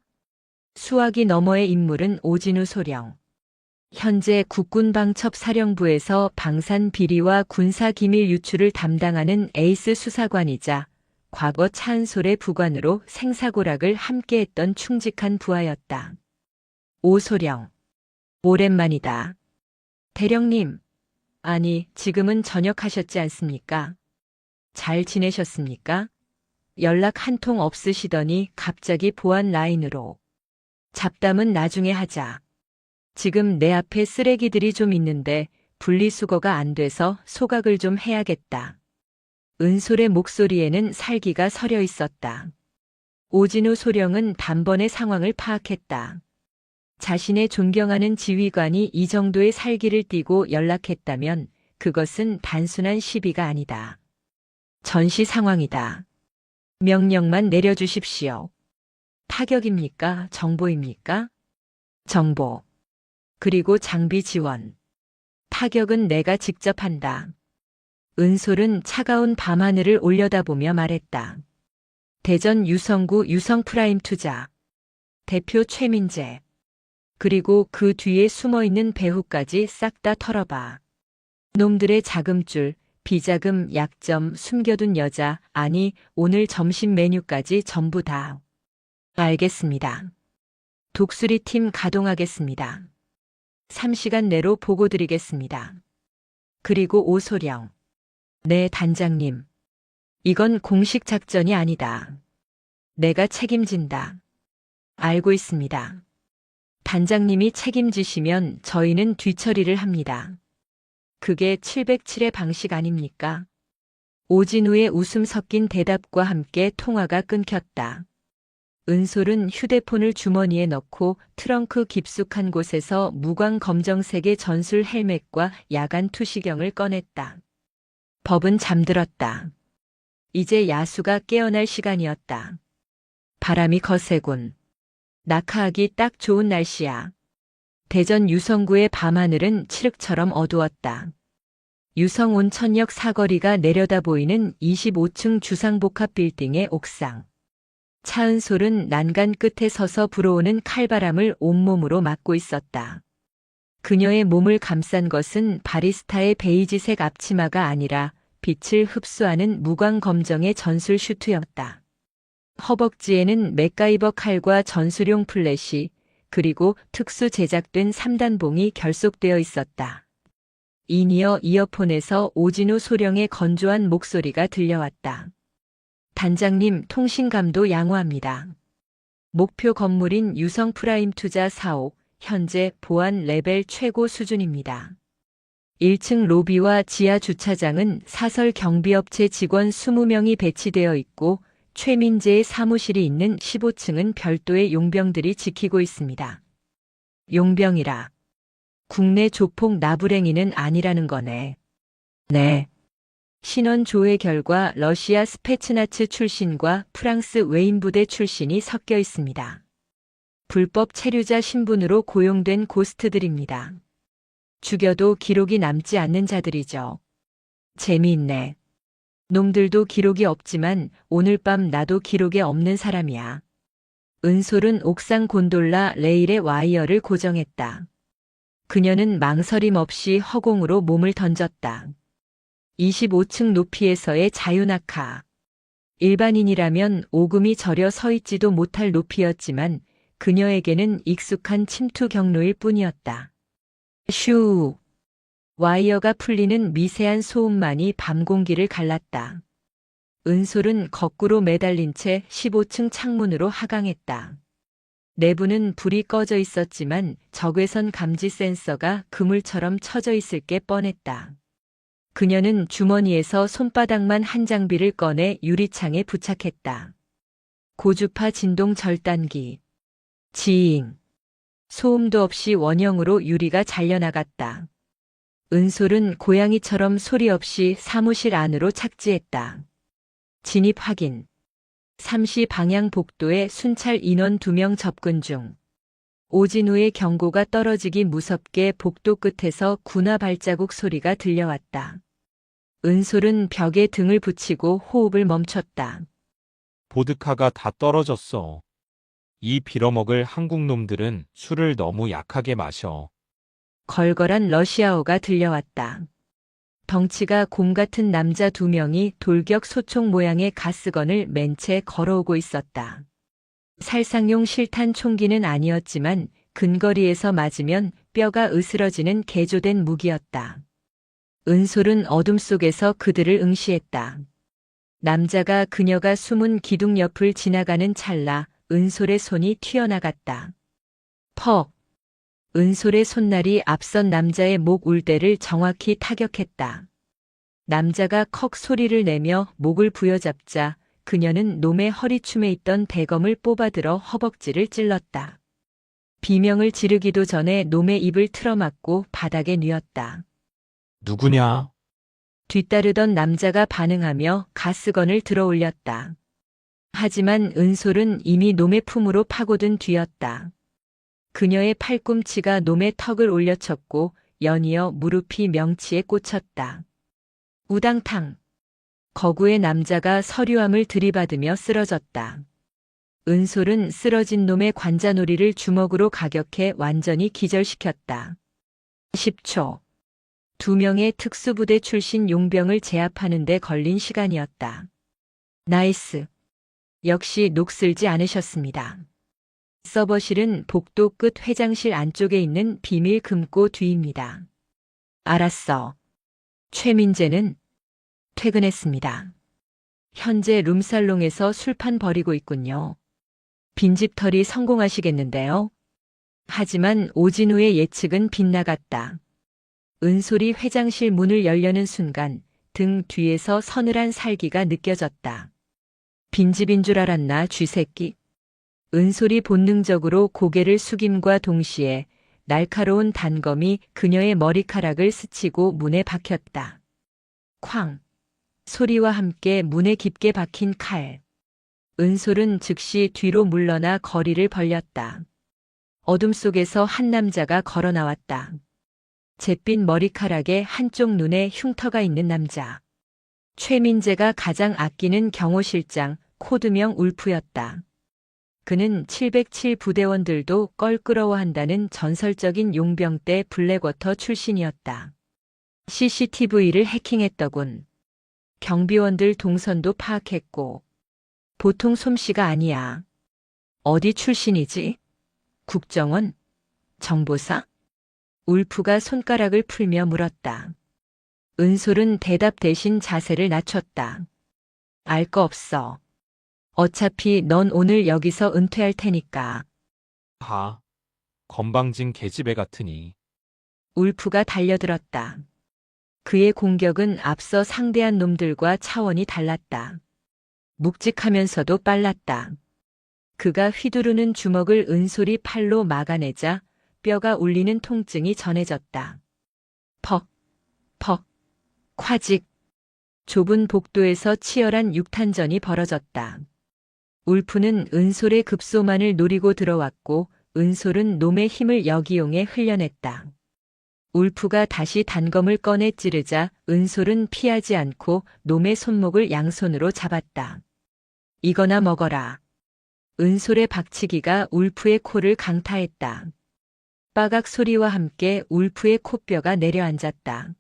Speaker 2: 수화기 너머의 인물은 오진우 소령. 현재 국군방첩사령부에서 방산 비리와 군사 기밀 유출을 담당하는 에이스 수사관이자 과거 차은솔의 부관으로 생사고락을 함께했던 충직한 부하였다. 오소령. 오랜만이다. 대령님. 아니, 지금은 전역하셨지 않습니까? 잘 지내셨습니까? 연락 한 통 없으시더니 갑자기 보안 라인으로. 잡담은 나중에 하자. 지금 내 앞에 쓰레기들이 좀 있는데 분리수거가 안 돼서 소각을 좀 해야겠다. 은솔의 목소리에는 살기가 서려 있었다. 오진우 소령은 단번에 상황을 파악했다. 자신의 존경하는 지휘관이 이 정도의 살기를 띠고 연락했다면 그것은 단순한 시비가 아니다. 전시 상황이다. 명령만 내려주십시오. 타격입니까? 정보입니까? 정보. 그리고 장비 지원. 타격은 내가 직접 한다. 은솔은 차가운 밤하늘을 올려다보며 말했다. 대전 유성구 유성프라임 투자. 대표 최민재. 그리고 그 뒤에 숨어있는 배후까지 싹 다 털어봐. 놈들의 자금줄, 비자금, 약점, 숨겨둔 여자, 아니 오늘 점심 메뉴까지 전부 다. 알겠습니다. 독수리 팀 가동하겠습니다. 3시간 내로 보고 드리겠습니다. 그리고 오소령. 네, 단장님. 이건 공식 작전이 아니다. 내가 책임진다. 알고 있습니다. 단장님이 책임지시면 저희는 뒤처리를 합니다. 그게 707의 방식 아닙니까? 오진우의 웃음 섞인 대답과 함께 통화가 끊겼다. 은솔은 휴대폰을 주머니에 넣고 트렁크 깊숙한 곳에서 무광 검정색의 전술 헬멧과 야간 투시경을 꺼냈다. 법은 잠들었다. 이제 야수가 깨어날 시간이었다. 바람이 거세군. 낙하하기 딱 좋은 날씨야. 대전 유성구의 밤하늘은 칠흑처럼 어두웠다. 유성 온천역 사거리가 내려다 보이는 25층 주상복합 빌딩의 옥상. 차은솔은 난간 끝에 서서 불어오는 칼바람을 온몸으로 맞고 있었다. 그녀의 몸을 감싼 것은 바리스타의 베이지색 앞치마가 아니라 빛을 흡수하는 무광 검정의 전술 슈트였다. 허벅지에는 맥가이버 칼과 전술용 플랫이 그리고 특수 제작된 3단봉이 결속되어 있었다. 이니어 이어폰에서 오진우 소령의 건조한 목소리가 들려왔다. 단장님, 통신감도 양호합니다. 목표 건물인 유성 프라임 투자 4호, 현재 보안 레벨 최고 수준입니다. 1층 로비와 지하 주차장은 사설 경비업체 직원 20명이 배치되어 있고 최민재의 사무실이 있는 15층은 별도의 용병들이 지키고 있습니다. 용병이라. 국내 조폭 나부랭이는 아니라는 거네. 네. 신원 조회 결과 러시아 스페츠나츠 출신과 프랑스 외인부대 출신이 섞여 있습니다. 불법 체류자 신분으로 고용된 고스트들입니다. 죽여도 기록이 남지 않는 자들이죠. 재미있네. 놈들도 기록이 없지만 오늘 밤 나도 기록에 없는 사람이야. 은솔은 옥상 곤돌라 레일에 와이어를 고정했다. 그녀는 망설임 없이 허공으로 몸을 던졌다. 25층 높이에서의 자유낙하. 일반인이라면 오금이 저려 서 있지도 못할 높이였지만 그녀에게는 익숙한 침투 경로일 뿐이었다. 슈. 와이어가 풀리는 미세한 소음만이 밤 공기를 갈랐다. 은솔은 거꾸로 매달린 채 15층 창문으로 하강했다. 내부는 불이 꺼져 있었지만 적외선 감지 센서가 그물처럼 쳐져 있을 게 뻔했다. 그녀는 주머니에서 손바닥만 한 장비를 꺼내 유리창에 부착했다. 고주파 진동 절단기. 지잉. 소음도 없이 원형으로 유리가 잘려나갔다. 은솔은 고양이처럼 소리 없이 사무실 안으로 착지했다. 진입 확인. 3시 방향 복도에 순찰 인원 2명 접근 중. 오진우의 경고가 떨어지기 무섭게 복도 끝에서 군화 발자국 소리가 들려왔다. 은솔은 벽에 등을 붙이고 호흡을 멈췄다.
Speaker 1: 보드카가 다 떨어졌어. 이 빌어먹을 한국 놈들은 술을 너무 약하게 마셔.
Speaker 2: 걸걸한 러시아어가 들려왔다. 덩치가 곰 같은 남자 2명이 돌격 소총 모양의 가스건을 맨 채 걸어오고 있었다. 살상용 실탄 총기는 아니었지만 근거리에서 맞으면 뼈가 으스러지는 개조된 무기였다. 은솔은 어둠 속에서 그들을 응시했다. 남자가 그녀가 숨은 기둥 옆을 지나가는 찰나 은솔의 손이 튀어나갔다. 퍽! 은솔의 손날이 앞선 남자의 목 울대를 정확히 타격했다. 남자가 컥 소리를 내며 목을 부여잡자 그녀는 놈의 허리춤에 있던 대검을 뽑아들어 허벅지를 찔렀다. 비명을 지르기도 전에 놈의 입을 틀어막고 바닥에 뉘었다.
Speaker 1: 누구냐?
Speaker 2: 뒤따르던 남자가 반응하며 가스건을 들어 올렸다. 하지만 은솔은 이미 놈의 품으로 파고든 뒤였다. 그녀의 팔꿈치가 놈의 턱을 올려쳤고 연이어 무릎이 명치에 꽂혔다. 우당탕. 거구의 남자가 서류함을 들이받으며 쓰러졌다. 은솔은 쓰러진 놈의 관자놀이를 주먹으로 가격해 완전히 기절시켰다. 10초. 2명의 특수부대 출신 용병을 제압하는 데 걸린 시간이었다. 나이스. 역시 녹슬지 않으셨습니다. 서버실은 복도 끝 회장실 안쪽에 있는 비밀 금고 뒤입니다. 알았어. 최민재는 퇴근했습니다. 현재 룸살롱에서 술판 벌이고 있군요. 빈집털이 성공하시겠는데요. 하지만 오진우의 예측은 빗나갔다. 은솔이 회장실 문을 열려는 순간 등 뒤에서 서늘한 살기가 느껴졌다. 빈집인 줄 알았나 쥐새끼. 은솔이 본능적으로 고개를 숙임과 동시에 날카로운 단검이 그녀의 머리카락을 스치고 문에 박혔다. 쾅! 소리와 함께 문에 깊게 박힌 칼. 은솔은 즉시 뒤로 물러나 거리를 벌렸다. 어둠 속에서 한 남자가 걸어 나왔다. 잿빛 머리카락에 한쪽 눈에 흉터가 있는 남자. 최민재가 가장 아끼는 경호실장 코드명 울프였다. 그는 707 부대원들도 껄끄러워한다는 전설적인 용병 때 블랙워터 출신이었다. CCTV를 해킹했더군. 경비원들 동선도 파악했고. 보통 솜씨가 아니야. 어디 출신이지? 국정원? 정보사? 울프가 손가락을 풀며 물었다. 은솔은 대답 대신 자세를 낮췄다. 알 거 없어. 어차피 넌 오늘 여기서 은퇴할 테니까.
Speaker 1: 하. 건방진 계집애 같으니.
Speaker 2: 울프가 달려들었다. 그의 공격은 앞서 상대한 놈들과 차원이 달랐다. 묵직하면서도 빨랐다. 그가 휘두르는 주먹을 은솔이 팔로 막아내자 뼈가 울리는 통증이 전해졌다. 퍽, 퍽, 콰직. 좁은 복도에서 치열한 육탄전이 벌어졌다. 울프는 은솔의 급소만을 노리고 들어왔고 은솔은 놈의 힘을 역이용해 흘려냈다. 울프가 다시 단검을 꺼내 찌르자 은솔은 피하지 않고 놈의 손목을 양손으로 잡았다. 이거나 먹어라. 은솔의 박치기가 울프의 코를 강타했다. 빠각 소리와 함께 울프의 코뼈가 내려앉았다.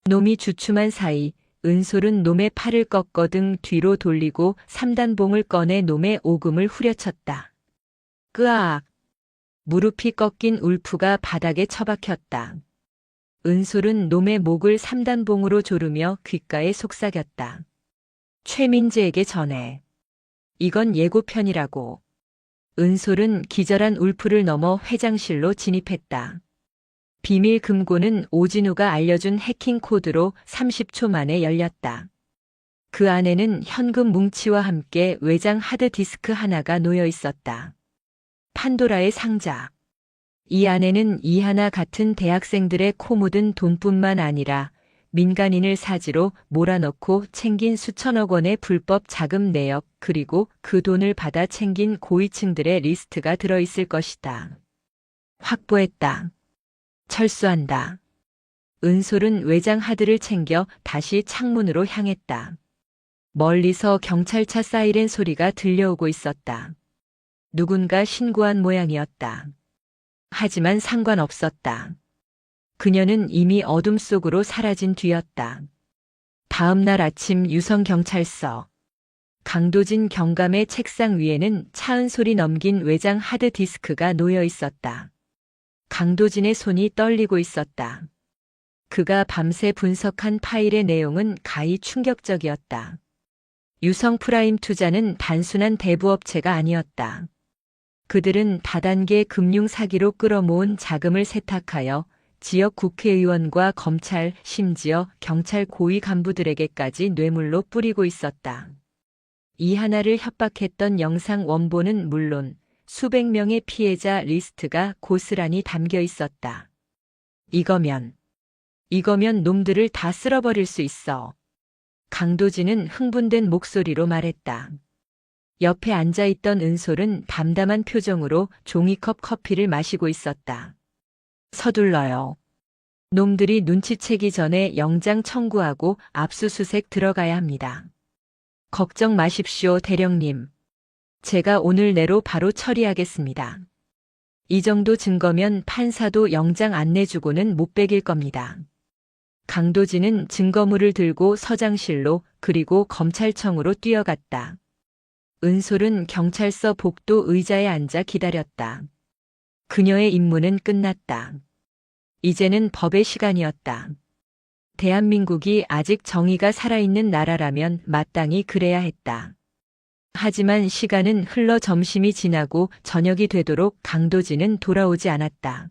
Speaker 2: 놈이 주춤한 사이 은솔은 놈의 팔을 꺾어 등 뒤로 돌리고 3단봉을 꺼내 놈의 오금을 후려쳤다. 끄악! 무릎이 꺾인 울프가 바닥에 처박혔다. 은솔은 놈의 목을 3단봉으로 조르며 귓가에 속삭였다. 최민재에게 전해. 이건 예고편이라고. 은솔은 기절한 울프를 넘어 회장실로 진입했다. 비밀 금고는 오진우가 알려준 해킹 코드로 30초 만에 열렸다. 그 안에는 현금 뭉치와 함께 외장 하드디스크 하나가 놓여 있었다. 판도라의 상자. 이 안에는 이하나 같은 대학생들의 코 묻은 돈뿐만 아니라 민간인을 사지로 몰아넣고 챙긴 수천억 원의 불법 자금 내역, 그리고 그 돈을 받아 챙긴 고위층들의 리스트가 들어있을 것이다. 확보했다. 철수한다. 은솔은 외장 하드를 챙겨 다시 창문으로 향했다. 멀리서 경찰차 사이렌 소리가 들려오고 있었다. 누군가 신고한 모양이었다. 하지만 상관없었다. 그녀는 이미 어둠 속으로 사라진 뒤였다. 다음 날 아침 유성경찰서. 강도진 경감의 책상 위에는 차은솔이 넘긴 외장 하드디스크가 놓여 있었다. 강도진의 손이 떨리고 있었다. 그가 밤새 분석한 파일의 내용은 가히 충격적이었다. 유성 프라임 투자는 단순한 대부업체가 아니었다. 그들은 다단계 금융 사기로 끌어모은 자금을 세탁하여 지역 국회의원과 검찰, 심지어 경찰 고위 간부들에게까지 뇌물로 뿌리고 있었다. 이하나를 협박했던 영상 원본은 물론 수백 명의 피해자 리스트가 고스란히 담겨 있었다. 이거면 놈들을 다 쓸어버릴 수 있어. 강도진은 흥분된 목소리로 말했다. 옆에 앉아있던 은솔은 담담한 표정으로 종이컵 커피를 마시고 있었다. 서둘러요. 놈들이 눈치채기 전에 영장 청구하고 압수수색 들어가야 합니다. 걱정 마십시오, 대령님. 제가 오늘 내로 바로 처리하겠습니다. 이 정도 증거면 판사도 영장 안 내주고는 못 베길 겁니다. 강도진은 증거물을 들고 서장실로 그리고 검찰청으로 뛰어갔다. 은솔은 경찰서 복도 의자에 앉아 기다렸다. 그녀의 임무는 끝났다. 이제는 법의 시간이었다. 대한민국이 아직 정의가 살아있는 나라라면 마땅히 그래야 했다. 하지만 시간은 흘러 점심이 지나고 저녁이 되도록 강도진은 돌아오지 않았다.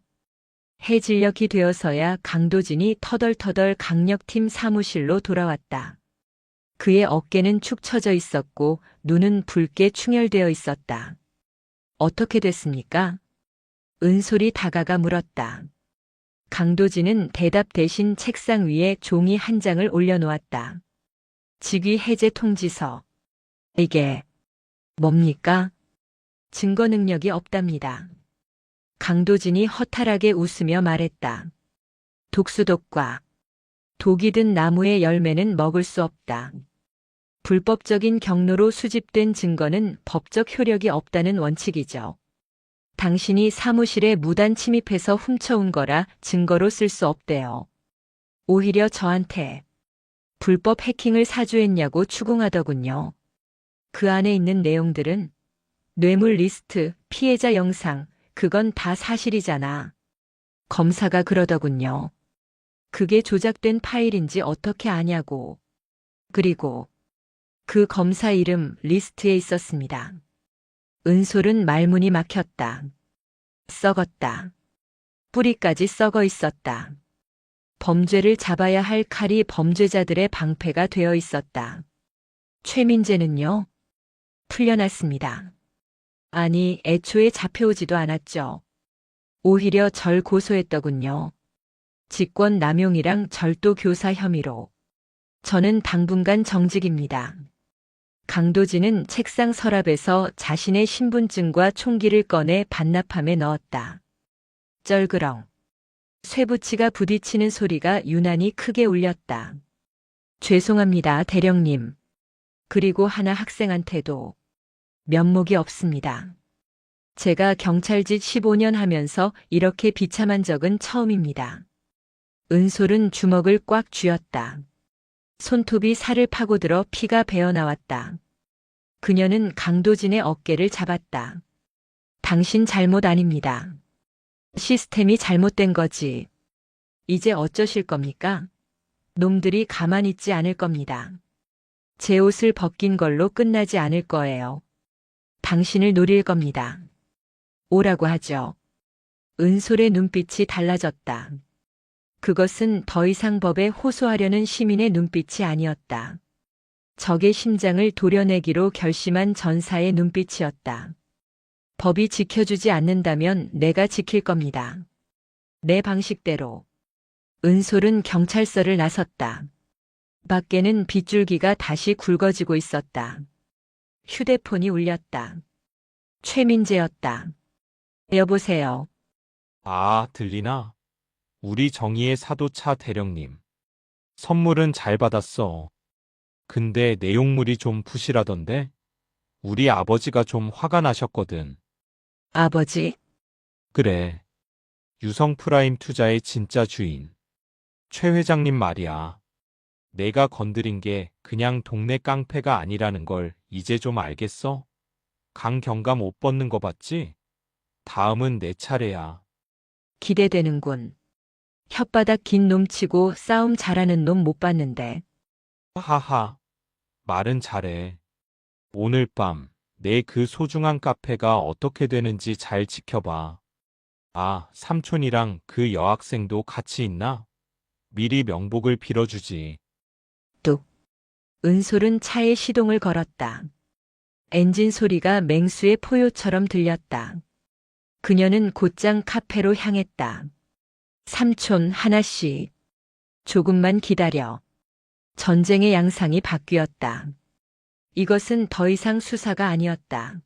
Speaker 2: 해질녘이 되어서야 강도진이 터덜터덜 강력팀 사무실로 돌아왔다. 그의 어깨는 축 처져 있었고 눈은 붉게 충혈되어 있었다. 어떻게 됐습니까? 은솔이 다가가 물었다. 강도진은 대답 대신 책상 위에 종이 한 장을 올려놓았다. 직위 해제 통지서. 이게 뭡니까? 증거 능력이 없답니다. 강도진이 허탈하게 웃으며 말했다. 독수독과 독이 든 나무의 열매는 먹을 수 없다. 불법적인 경로로 수집된 증거는 법적 효력이 없다는 원칙이죠. 당신이 사무실에 무단 침입해서 훔쳐온 거라 증거로 쓸 수 없대요. 오히려 저한테 불법 해킹을 사주했냐고 추궁하더군요. 그 안에 있는 내용들은 뇌물 리스트, 피해자 영상, 그건 다 사실이잖아. 검사가 그러더군요. 그게 조작된 파일인지 어떻게 아냐고. 그리고 그 검사 이름 리스트에 있었습니다. 은솔은 말문이 막혔다. 썩었다. 뿌리까지 썩어 있었다. 범죄를 잡아야 할 칼이 범죄자들의 방패가 되어 있었다. 최민재는요? 풀려났습니다. 아니, 애초에 잡혀오지도 않았죠. 오히려 절 고소했더군요. 직권 남용이랑 절도 교사 혐의로. 저는 당분간 정직입니다. 강도진은 책상 서랍에서 자신의 신분증과 총기를 꺼내 반납함에 넣었다. 쩔그렁. 쇠붙이가 부딪히는 소리가 유난히 크게 울렸다. 죄송합니다, 대령님. 그리고 하나 학생한테도 면목이 없습니다. 제가 경찰직 15년 하면서 이렇게 비참한 적은 처음입니다. 은솔은 주먹을 꽉 쥐었다. 손톱이 살을 파고들어 피가 배어나왔다. 그녀는 강도진의 어깨를 잡았다. 당신 잘못 아닙니다. 시스템이 잘못된 거지. 이제 어쩌실 겁니까? 놈들이 가만히 있지 않을 겁니다. 제 옷을 벗긴 걸로 끝나지 않을 거예요. 당신을 노릴 겁니다. 오라고 하죠. 은솔의 눈빛이 달라졌다. 그것은 더 이상 법에 호소하려는 시민의 눈빛이 아니었다. 적의 심장을 도려내기로 결심한 전사의 눈빛이었다. 법이 지켜주지 않는다면 내가 지킬 겁니다. 내 방식대로. 은솔은 경찰서를 나섰다. 밖에는 빗줄기가 다시 굵어지고 있었다. 휴대폰이 울렸다. 최민재였다. 여보세요.
Speaker 1: 아, 들리나? 우리 정의의 사도차 대령님. 선물은 잘 받았어. 근데 내용물이 좀 부실하던데? 우리 아버지가 좀 화가 나셨거든.
Speaker 2: 아버지?
Speaker 1: 그래. 유성 프라임 투자의 진짜 주인. 최 회장님 말이야. 내가 건드린 게 그냥 동네 깡패가 아니라는 걸 이제 좀 알겠어? 강경감 옷 벗는 거 봤지? 다음은 내 차례야.
Speaker 2: 기대되는군. 혓바닥 긴 놈 치고 싸움 잘하는 놈 못 봤는데.
Speaker 1: 하하. 말은 잘해. 오늘 밤 내 그 소중한 카페가 어떻게 되는지 잘 지켜봐. 아, 삼촌이랑 그 여학생도 같이 있나? 미리 명복을 빌어주지.
Speaker 2: 뚝. 은솔은 차에 시동을 걸었다. 엔진 소리가 맹수의 포효처럼 들렸다. 그녀는 곧장 카페로 향했다. 삼촌 하나씩. 조금만 기다려. 전쟁의 양상이 바뀌었다. 이것은 더 이상 수사가 아니었다.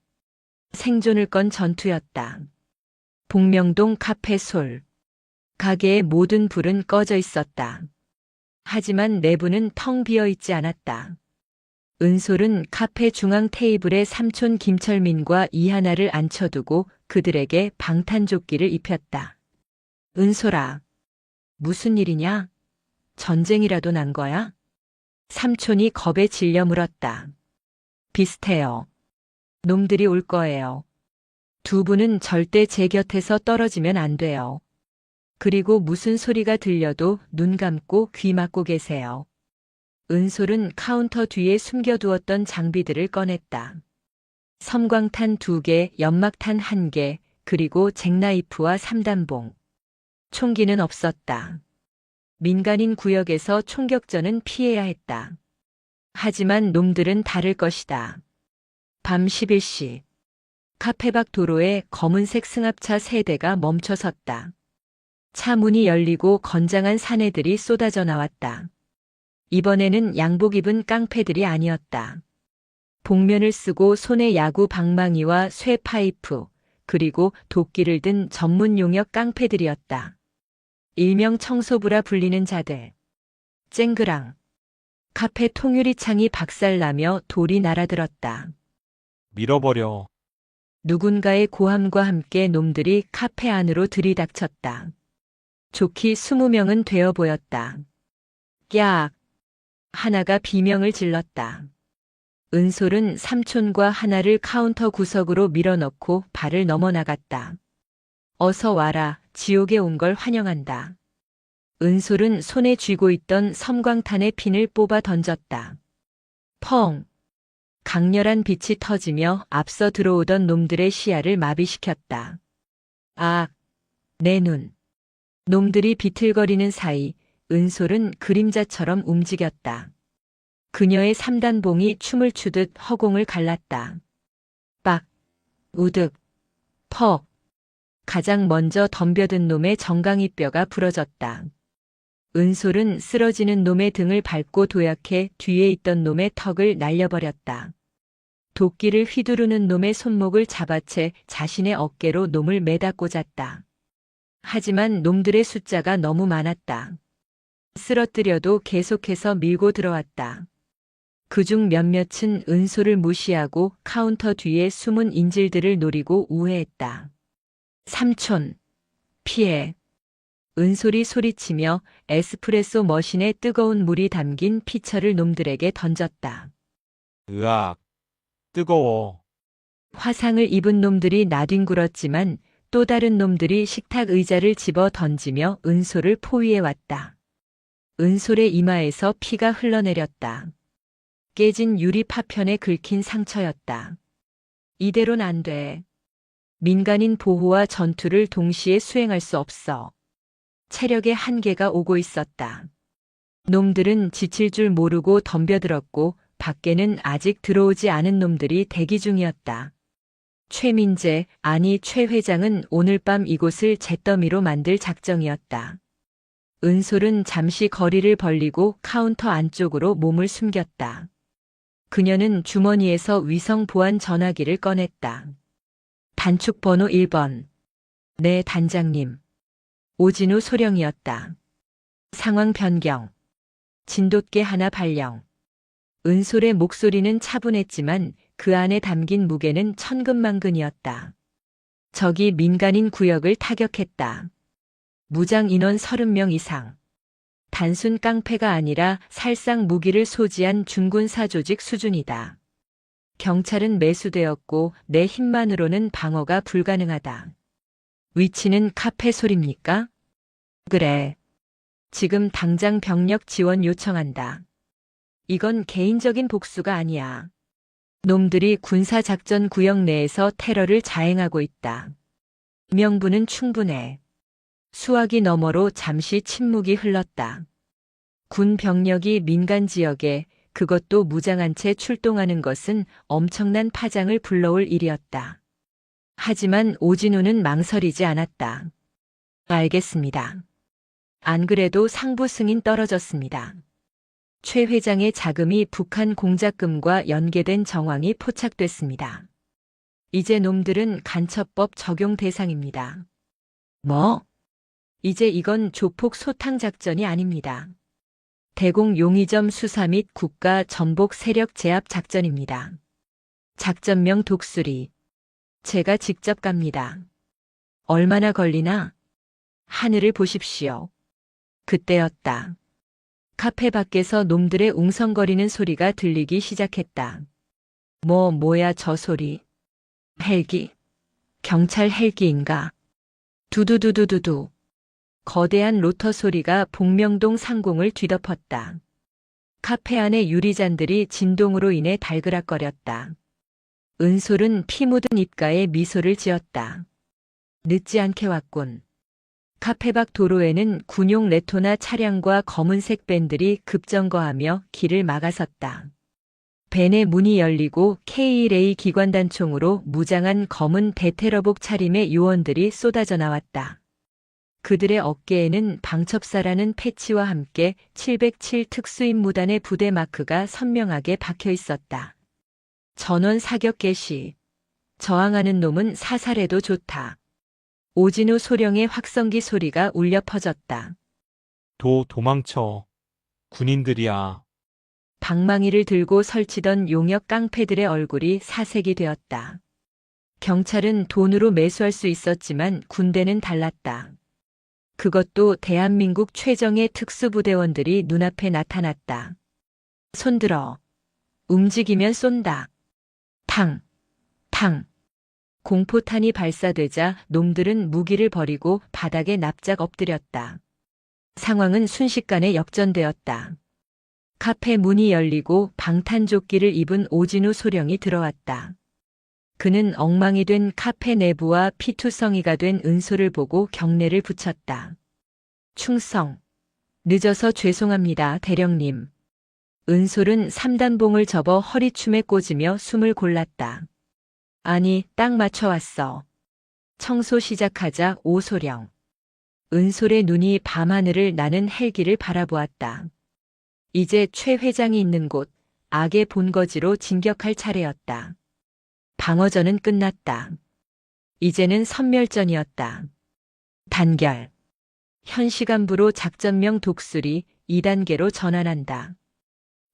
Speaker 2: 생존을 건 전투였다. 복명동 카페솔. 가게의 모든 불은 꺼져 있었다. 하지만 내부는 텅 비어 있지 않았다. 은솔은 카페 중앙 테이블에 삼촌 김철민과 이하나를 앉혀두고 그들에게 방탄조끼를 입혔다. 은솔아, 무슨 일이냐? 전쟁이라도 난 거야? 삼촌이 겁에 질려 물었다. 비슷해요. 놈들이 올 거예요. 두 분은 절대 제 곁에서 떨어지면 안 돼요. 그리고 무슨 소리가 들려도 눈 감고 귀 막고 계세요. 은솔은 카운터 뒤에 숨겨두었던 장비들을 꺼냈다. 섬광탄 2개, 연막탄 1개, 그리고 잭나이프와 3단봉. 총기는 없었다. 민간인 구역에서 총격전은 피해야 했다. 하지만 놈들은 다를 것이다. 밤 11시. 카페 밖 도로에 검은색 승합차 3대가 멈춰 섰다. 차 문이 열리고 건장한 사내들이 쏟아져 나왔다. 이번에는 양복 입은 깡패들이 아니었다. 복면을 쓰고 손에 야구 방망이와 쇠 파이프, 그리고 도끼를 든 전문 용역 깡패들이었다. 일명 청소부라 불리는 자들. 쨍그랑. 카페 통유리 창이 박살나며 돌이 날아들었다.
Speaker 1: 밀어버려.
Speaker 2: 누군가의 고함과 함께 놈들이 카페 안으로 들이닥쳤다. 좋기 20명은 되어 보였다. 깍! 하나가 비명을 질렀다. 은솔은 삼촌과 하나를 카운터 구석으로 밀어넣고 발을 넘어나갔다. 어서 와라, 지옥에 온 걸 환영한다. 은솔은 손에 쥐고 있던 섬광탄의 핀을 뽑아 던졌다. 펑! 강렬한 빛이 터지며 앞서 들어오던 놈들의 시야를 마비시켰다. 아! 내 눈. 놈들이 비틀거리는 사이 은솔은 그림자처럼 움직였다. 그녀의 3단봉이 춤을 추듯 허공을 갈랐다. 빡! 우득! 퍽! 가장 먼저 덤벼든 놈의 정강이 뼈가 부러졌다. 은솔은 쓰러지는 놈의 등을 밟고 도약해 뒤에 있던 놈의 턱을 날려버렸다. 도끼를 휘두르는 놈의 손목을 잡아채 자신의 어깨로 놈을 매다 꽂았다. 하지만 놈들의 숫자가 너무 많았다. 쓰러뜨려도 계속해서 밀고 들어왔다. 그중 몇몇은 은솔을 무시하고 카운터 뒤에 숨은 인질들을 노리고 우회했다. 삼촌, 피해. 은솔이 소리치며 에스프레소 머신에 뜨거운 물이 담긴 피처를 놈들에게 던졌다.
Speaker 1: 으악. 뜨거워.
Speaker 2: 화상을 입은 놈들이 나뒹굴었지만 또 다른 놈들이 식탁 의자를 집어 던지며 은솔을 포위해 왔다. 은솔의 이마에서 피가 흘러내렸다. 깨진 유리 파편에 긁힌 상처였다. 이대로는 안 돼. 민간인 보호와 전투를 동시에 수행할 수 없어. 체력의 한계가 오고 있었다. 놈들은 지칠 줄 모르고 덤벼들었고 밖에는 아직 들어오지 않은 놈들이 대기 중이었다. 최민재, 아니 최 회장은 오늘 밤 이곳을 잿더미로 만들 작정이었다. 은솔은 잠시 거리를 벌리고 카운터 안쪽으로 몸을 숨겼다. 그녀는 주머니에서 위성 보안 전화기를 꺼냈다. 단축 번호 1번. 네, 단장님. 오진우 소령이었다. 상황 변경. 진돗개 하나 발령. 은솔의 목소리는 차분했지만 그 안에 담긴 무게는 천근만근이었다. 적이 민간인 구역을 타격했다. 무장 인원 30명 이상. 단순 깡패가 아니라 살상 무기를 소지한 중군사 조직 수준이다. 경찰은 매수되었고 내 힘만으로는 방어가 불가능하다. 위치는 카페 솔입니까? 그래. 지금 당장 병력 지원 요청한다. 이건 개인적인 복수가 아니야. 놈들이 군사작전 구역 내에서 테러를 자행하고 있다. 명분은 충분해. 수화기 너머로 잠시 침묵이 흘렀다. 군 병력이 민간 지역에, 그것도 무장한 채 출동하는 것은 엄청난 파장을 불러올 일이었다. 하지만 오진우는 망설이지 않았다. 알겠습니다. 안 그래도 상부 승인 떨어졌습니다. 최 회장의 자금이 북한 공작금과 연계된 정황이 포착됐습니다. 이제 놈들은 간첩법 적용 대상입니다. 뭐? 이제 이건 조폭 소탕 작전이 아닙니다. 대공 용의점 수사 및 국가 전복 세력 제압 작전입니다. 작전명 독수리. 제가 직접 갑니다. 얼마나 걸리나? 하늘을 보십시오. 그때였다. 카페 밖에서 놈들의 웅성거리는 소리가 들리기 시작했다. 뭐야 저 소리. 헬기. 경찰 헬기인가? 두두두두두두. 거대한 로터 소리가 복명동 상공을 뒤덮었다. 카페 안의 유리잔들이 진동으로 인해 달그락거렸다. 은솔은 피 묻은 입가에 미소를 지었다. 늦지 않게 왔군. 카페 밖 도로에는 군용 레토나 차량과 검은색 밴들이 급정거하며 길을 막아섰다. 밴의 문이 열리고 K1A 기관단총으로 무장한 검은 대테러복 차림의 요원들이 쏟아져 나왔다. 그들의 어깨에는 방첩사라는 패치와 함께 707 특수임무단의 부대 마크가 선명하게 박혀 있었다. 전원 사격 개시. 저항하는 놈은 사살해도 좋다. 오진우 소령의 확성기 소리가 울려 퍼졌다.
Speaker 1: 도망쳐. 군인들이야.
Speaker 2: 방망이를 들고 설치던 용역 깡패들의 얼굴이 사색이 되었다. 경찰은 돈으로 매수할 수 있었지만 군대는 달랐다. 그것도 대한민국 최정예 특수부대원들이 눈앞에 나타났다. 손들어. 움직이면 쏜다. 탕, 탕. 공포탄이 발사되자 놈들은 무기를 버리고 바닥에 납작 엎드렸다. 상황은 순식간에 역전되었다. 카페 문이 열리고 방탄조끼를 입은 오진우 소령이 들어왔다. 그는 엉망이 된 카페 내부와 피투성이가 된 은솔을 보고 경례를 붙였다. 충성. 늦어서 죄송합니다, 대령님. 은솔은 3단봉을 접어 허리춤에 꽂으며 숨을 골랐다. 아니, 딱 맞춰왔어. 청소 시작하자 오소령. 은솔의 눈이 밤하늘을 나는 헬기를 바라보았다. 이제 최 회장이 있는 곳, 악의 본거지로 진격할 차례였다. 방어전은 끝났다. 이제는 선멸전이었다. 단결. 현 시간부로 작전명 독수리 2단계로 전환한다.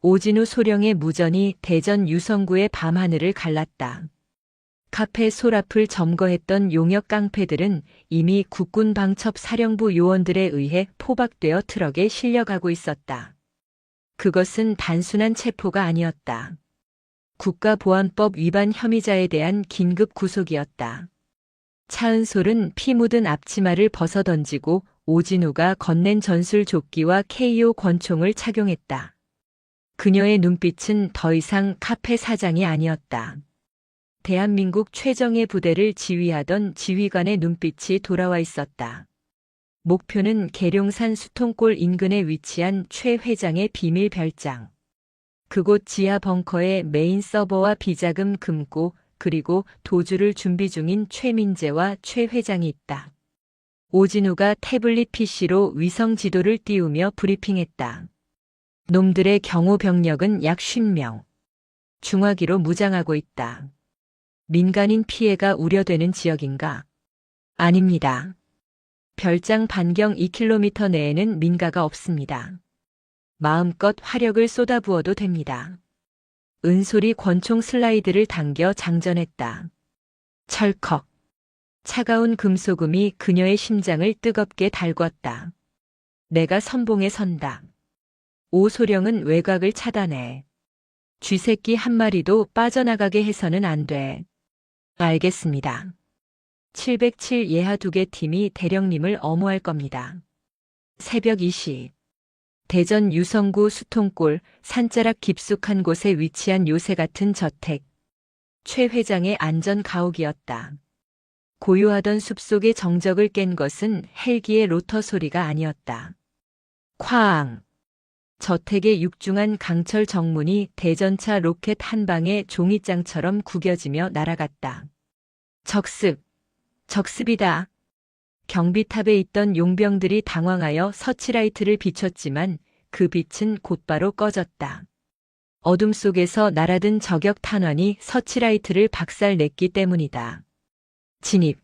Speaker 2: 오진우 소령의 무전이 대전 유성구의 밤하늘을 갈랐다. 카페 솔 앞을 점거했던 용역 깡패들은 이미 국군 방첩 사령부 요원들에 의해 포박되어 트럭에 실려가고 있었다. 그것은 단순한 체포가 아니었다. 국가보안법 위반 혐의자에 대한 긴급 구속이었다. 차은솔은 피 묻은 앞치마를 벗어던지고 오진우가 건넨 전술조끼와 KO 권총을 착용했다. 그녀의 눈빛은 더 이상 카페 사장이 아니었다. 대한민국 최정예 부대를 지휘하던 지휘관의 눈빛이 돌아와 있었다. 목표는 계룡산 수통골 인근에 위치한 최 회장의 비밀 별장. 그곳 지하 벙커에 메인 서버와 비자금 금고, 그리고 도주를 준비 중인 최민재와 최 회장이 있다. 오진우가 태블릿 PC로 위성 지도를 띄우며 브리핑했다. 놈들의 경호 병력은 약 50명. 중화기로 무장하고 있다. 민간인 피해가 우려되는 지역인가? 아닙니다. 별장 반경 2km 내에는 민가가 없습니다. 마음껏 화력을 쏟아부어도 됩니다. 은솔이 권총 슬라이드를 당겨 장전했다. 철컥. 차가운 금소금이 그녀의 심장을 뜨겁게 달궜다. 내가 선봉에 선다. 오소령은 외곽을 차단해. 쥐새끼 한 마리도 빠져나가게 해서는 안 돼. 알겠습니다. 707 예하 2개 팀이 대령님을 엄호할 겁니다. 새벽 2시. 대전 유성구 수통골 산자락 깊숙한 곳에 위치한 요새 같은 저택. 최 회장의 안전 가옥이었다. 고요하던 숲속의 정적을 깬 것은 헬기의 로터 소리가 아니었다. 쾅! 저택의 육중한 강철 정문이 대전차 로켓 한 방에 종이장처럼 구겨지며 날아갔다. 적습! 적습이다. 경비탑에 있던 용병들이 당황하여 서치라이트를 비췄지만 그 빛은 곧바로 꺼졌다. 어둠 속에서 날아든 저격 탄환이 서치라이트를 박살냈기 때문이다. 진입.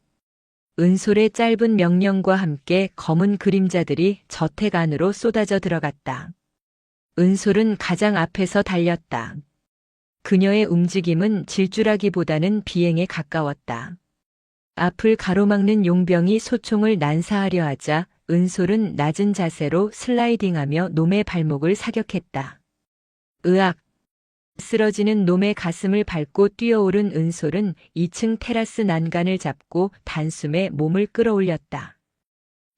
Speaker 2: 은솔의 짧은 명령과 함께 검은 그림자들이 저택 안으로 쏟아져 들어갔다. 은솔은 가장 앞에서 달렸다. 그녀의 움직임은 질주라기보다는 비행에 가까웠다. 앞을 가로막는 용병이 소총을 난사하려 하자 은솔은 낮은 자세로 슬라이딩하며 놈의 발목을 사격했다. 으악! 쓰러지는 놈의 가슴을 밟고 뛰어오른 은솔은 2층 테라스 난간을 잡고 단숨에 몸을 끌어올렸다.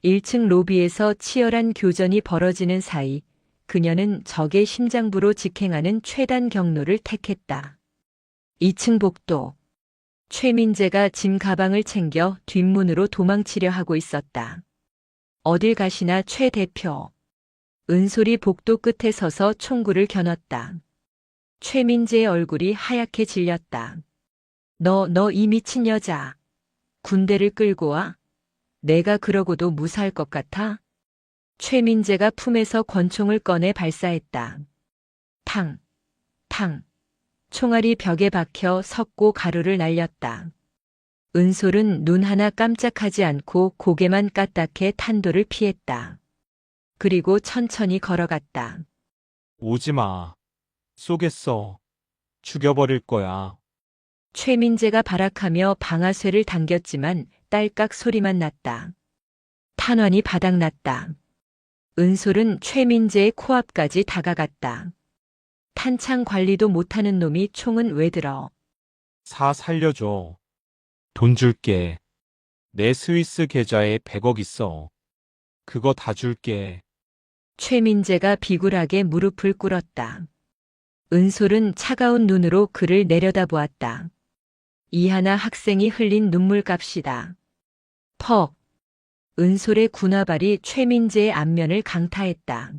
Speaker 2: 1층 로비에서 치열한 교전이 벌어지는 사이 그녀는 적의 심장부로 직행하는 최단 경로를 택했다. 2층 복도. 최민재가 짐 가방을 챙겨 뒷문으로 도망치려 하고 있었다. 어딜 가시나 최 대표. 은솔이 복도 끝에 서서 총구를 겨눴다. 최민재의 얼굴이 하얗게 질렸다. 너 이 미친 여자. 군대를 끌고 와? 내가 그러고도 무사할 것 같아? 최민재가 품에서 권총을 꺼내 발사했다. 탕, 탕. 총알이 벽에 박혀 섰고 가루를 날렸다. 은솔은 눈 하나 깜짝하지 않고 고개만 까딱해 탄도를 피했다. 그리고 천천히 걸어갔다.
Speaker 1: 오지 마. 쏘겠어. 죽여버릴 거야.
Speaker 2: 최민재가 발악하며 방아쇠를 당겼지만 딸깍 소리만 났다. 탄환이 바닥났다. 은솔은 최민재의 코앞까지 다가갔다. 탄창 관리도 못하는 놈이 총은 왜 들어?
Speaker 1: 사 살려줘. 돈 줄게. 내 스위스 계좌에 100억 있어. 그거 다 줄게.
Speaker 2: 최민재가 비굴하게 무릎을 꿇었다. 은솔은 차가운 눈으로 그를 내려다보았다. 이하나 학생이 흘린 눈물값이다. 퍽. 은솔의 군화발이 최민재의 안면을 강타했다.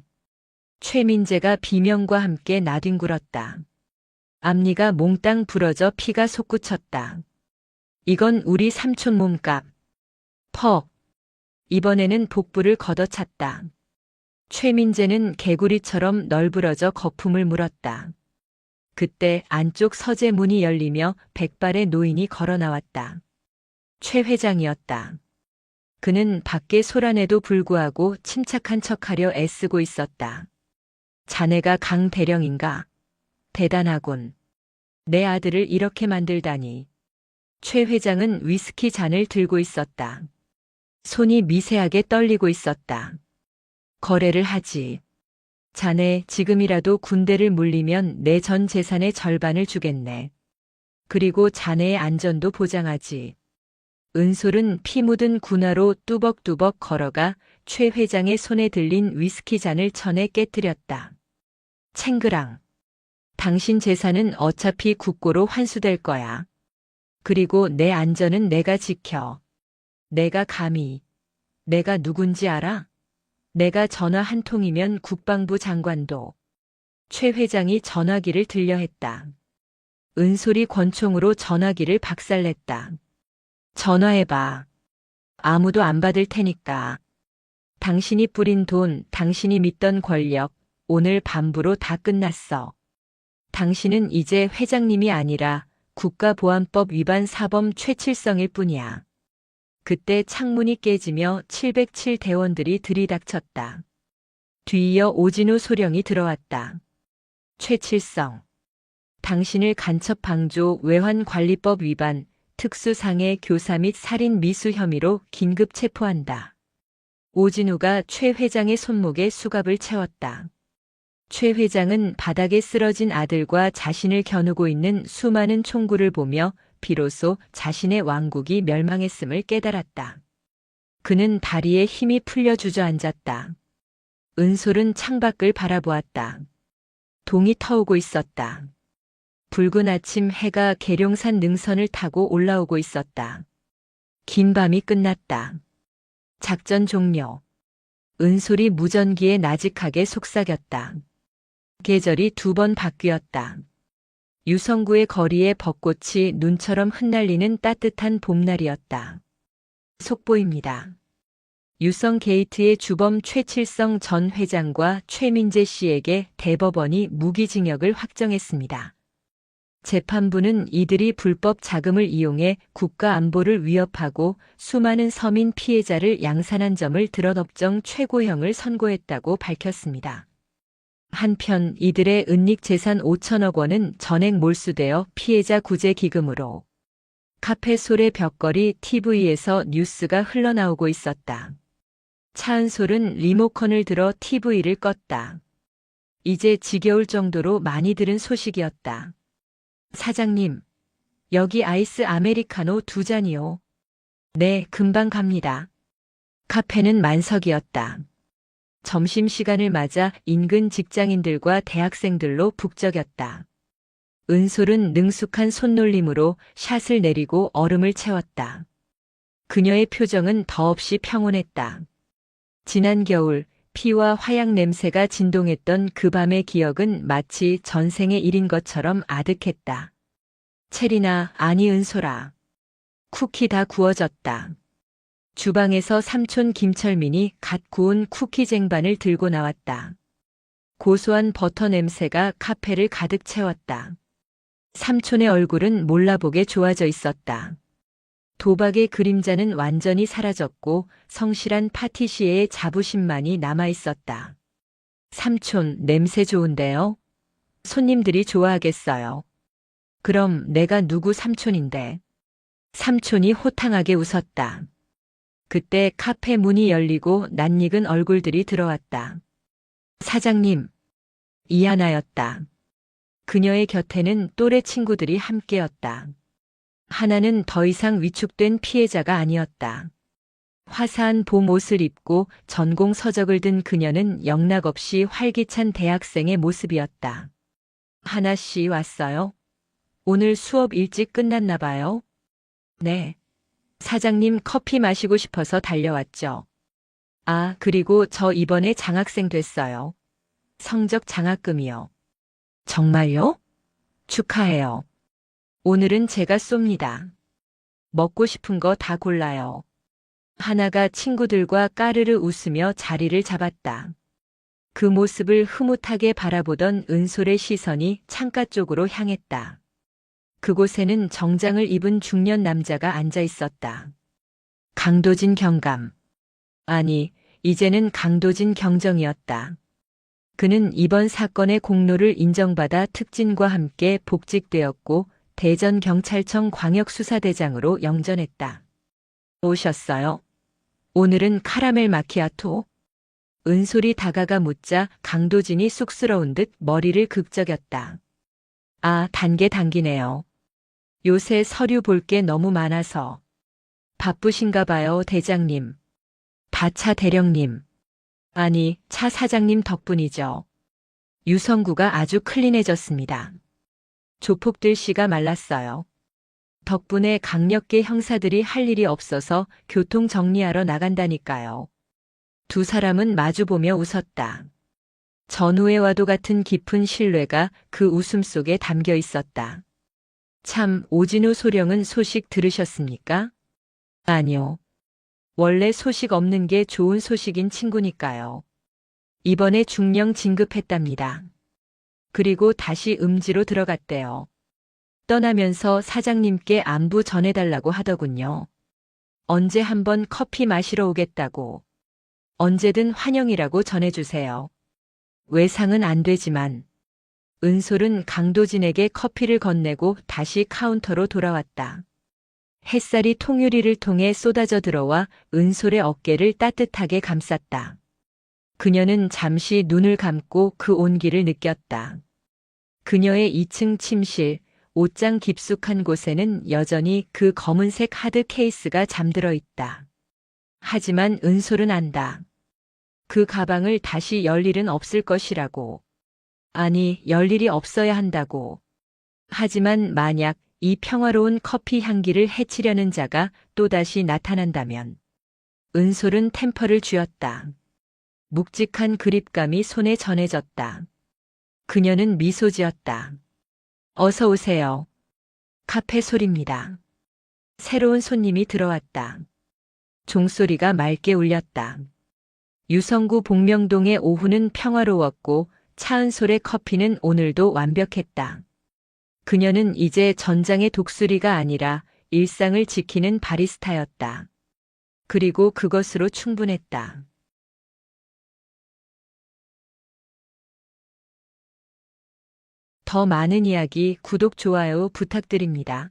Speaker 2: 최민재가 비명과 함께 나뒹굴었다. 앞니가 몽땅 부러져 피가 솟구쳤다. 이건 우리 삼촌 몸값. 퍽. 이번에는 복부를 걷어찼다. 최민재는 개구리처럼 널브러져 거품을 물었다. 그때 안쪽 서재 문이 열리며 백발의 노인이 걸어 나왔다. 최 회장이었다. 그는 밖에 소란에도 불구하고 침착한 척하려 애쓰고 있었다. 자네가 강 대령인가? 대단하군. 내 아들을 이렇게 만들다니. 최 회장은 위스키 잔을 들고 있었다. 손이 미세하게 떨리고 있었다. 거래를 하지. 자네 지금이라도 군대를 물리면 내 전 재산의 절반을 주겠네. 그리고 자네의 안전도 보장하지. 은솔은 피 묻은 군화로 뚜벅뚜벅 걸어가 최 회장의 손에 들린 위스키 잔을 천에 깨뜨렸다. 챙그랑. 당신 재산은 어차피 국고로 환수될 거야. 그리고 내 안전은 내가 지켜. 내가 감히. 내가 누군지 알아? 내가 전화 한 통이면 국방부 장관도. 최 회장이 전화기를 들려 했다. 은솔이 권총으로 전화기를 박살냈다. 전화해봐. 아무도 안 받을 테니까. 당신이 뿌린 돈, 당신이 믿던 권력, 오늘 밤부로 다 끝났어. 당신은 이제 회장님이 아니라 국가보안법 위반 사범 최칠성일 뿐이야. 그때 창문이 깨지며 707 대원들이 들이닥쳤다. 뒤이어 오진우 소령이 들어왔다. 최칠성. 당신을 간첩 방조 외환관리법 위반, 특수상해 교사 및 살인 미수 혐의로 긴급 체포한다. 오진우가 최 회장의 손목에 수갑을 채웠다. 최 회장은 바닥에 쓰러진 아들과 자신을 겨누고 있는 수많은 총구를 보며 비로소 자신의 왕국이 멸망했음을 깨달았다. 그는 다리에 힘이 풀려 주저앉았다. 은솔은 창밖을 바라보았다. 동이 터오고 있었다. 붉은 아침 해가 계룡산 능선을 타고 올라오고 있었다. 긴 밤이 끝났다. 작전 종료. 은솔이 무전기에 나직하게 속삭였다. 계절이 2번 바뀌었다. 유성구의 거리에 벚꽃이 눈처럼 흩날리는 따뜻한 봄날이었다. 속보입니다. 유성 게이트의 주범 최칠성 전 회장과 최민재 씨에게 대법원이 무기징역을 확정했습니다. 재판부는 이들이 불법 자금을 이용해 국가 안보를 위협하고 수많은 서민 피해자를 양산한 점을 드러법정 최고형을 선고했다고 밝혔습니다. 한편 이들의 은닉 재산 5천억 원은 전액 몰수되어 피해자 구제 기금으로 카페 솔의 벽걸이 TV에서 뉴스가 흘러나오고 있었다. 차은솔은 리모컨을 들어 TV를 껐다. 이제 지겨울 정도로 많이 들은 소식이었다. 사장님, 여기 아이스 아메리카노 2잔이요. 네, 금방 갑니다. 카페는 만석이었다. 점심시간을 맞아 인근 직장인들과 대학생들로 북적였다. 은솔은 능숙한 손놀림으로 샷을 내리고 얼음을 채웠다. 그녀의 표정은 더없이 평온했다. 지난 겨울 피와 화약 냄새가 진동했던 그 밤의 기억은 마치 전생의 일인 것처럼 아득했다. 체리나, 아니 은솔아. 쿠키 다 구워졌다. 주방에서 삼촌 김철민이 갓 구운 쿠키 쟁반을 들고 나왔다. 고소한 버터 냄새가 카페를 가득 채웠다. 삼촌의 얼굴은 몰라보게 좋아져 있었다. 도박의 그림자는 완전히 사라졌고 성실한 파티시에의 자부심만이 남아있었다. 삼촌, 냄새 좋은데요? 손님들이 좋아하겠어요. 그럼 내가 누구 삼촌인데? 삼촌이 호탕하게 웃었다. 그때 카페 문이 열리고 낯익은 얼굴들이 들어왔다. 사장님, 이하나였다. 그녀의 곁에는 또래 친구들이 함께였다. 하나는 더 이상 위축된 피해자가 아니었다. 화사한 봄 옷을 입고 전공 서적을 든 그녀는 영락없이 활기찬 대학생의 모습이었다. 하나 씨 왔어요? 오늘 수업 일찍 끝났나 봐요? 네. 사장님 커피 마시고 싶어서 달려왔죠. 아, 그리고 저 이번에 장학생 됐어요. 성적 장학금이요. 정말요? 축하해요. 오늘은 제가 쏩니다. 먹고 싶은 거 다 골라요. 하나가 친구들과 까르르 웃으며 자리를 잡았다. 그 모습을 흐뭇하게 바라보던 은솔의 시선이 창가 쪽으로 향했다. 그곳에는 정장을 입은 중년 남자가 앉아 있었다. 강도진 경감. 아니, 이제는 강도진 경정이었다. 그는 이번 사건의 공로를 인정받아 특진과 함께 복직되었고 대전경찰청 광역수사대장으로 영전했다. 오셨어요? 오늘은 카라멜 마키아토? 은솔이 다가가 묻자 강도진이 쑥스러운 듯 머리를 극적였다. 아, 단계 당기네요. 요새 서류 볼 게 너무 많아서. 바쁘신가 봐요, 대장님. 바차 대령님. 아니, 차 사장님 덕분이죠. 유성구가 아주 클린해졌습니다. 조폭들 씨가 말랐어요. 덕분에 강력계 형사들이 할 일이 없어서 교통 정리하러 나간다니까요. 두 사람은 마주보며 웃었다. 전우회와도 같은 깊은 신뢰가 그 웃음 속에 담겨 있었다. 참, 오진우 소령은 소식 들으셨습니까? 아니요. 원래 소식 없는 게 좋은 소식인 친구니까요. 이번에 중령 진급했답니다. 그리고 다시 음지로 들어갔대요. 떠나면서 사장님께 안부 전해달라고 하더군요. 언제 한번 커피 마시러 오겠다고. 언제든 환영이라고 전해주세요. 외상은 안 되지만. 은솔은 강도진에게 커피를 건네고 다시 카운터로 돌아왔다. 햇살이 통유리를 통해 쏟아져 들어와 은솔의 어깨를 따뜻하게 감쌌다. 그녀는 잠시 눈을 감고 그 온기를 느꼈다. 그녀의 2층 침실, 옷장 깊숙한 곳에는 여전히 그 검은색 하드 케이스가 잠들어 있다. 하지만 은솔은 안다. 그 가방을 다시 열 일은 없을 것이라고. 아니, 열 일이 없어야 한다고. 하지만 만약 이 평화로운 커피 향기를 해치려는 자가 또다시 나타난다면. 은솔은 템퍼를 쥐었다. 묵직한 그립감이 손에 전해졌다. 그녀는 미소 지었다. 어서 오세요. 카페 소리입니다. 새로운 손님이 들어왔다. 종소리가 맑게 울렸다. 유성구 복명동의 오후는 평화로웠고 차은솔의 커피는 오늘도 완벽했다. 그녀는 이제 전장의 독수리가 아니라 일상을 지키는 바리스타였다. 그리고 그것으로 충분했다. 더 많은 이야기 구독, 좋아요 부탁드립니다.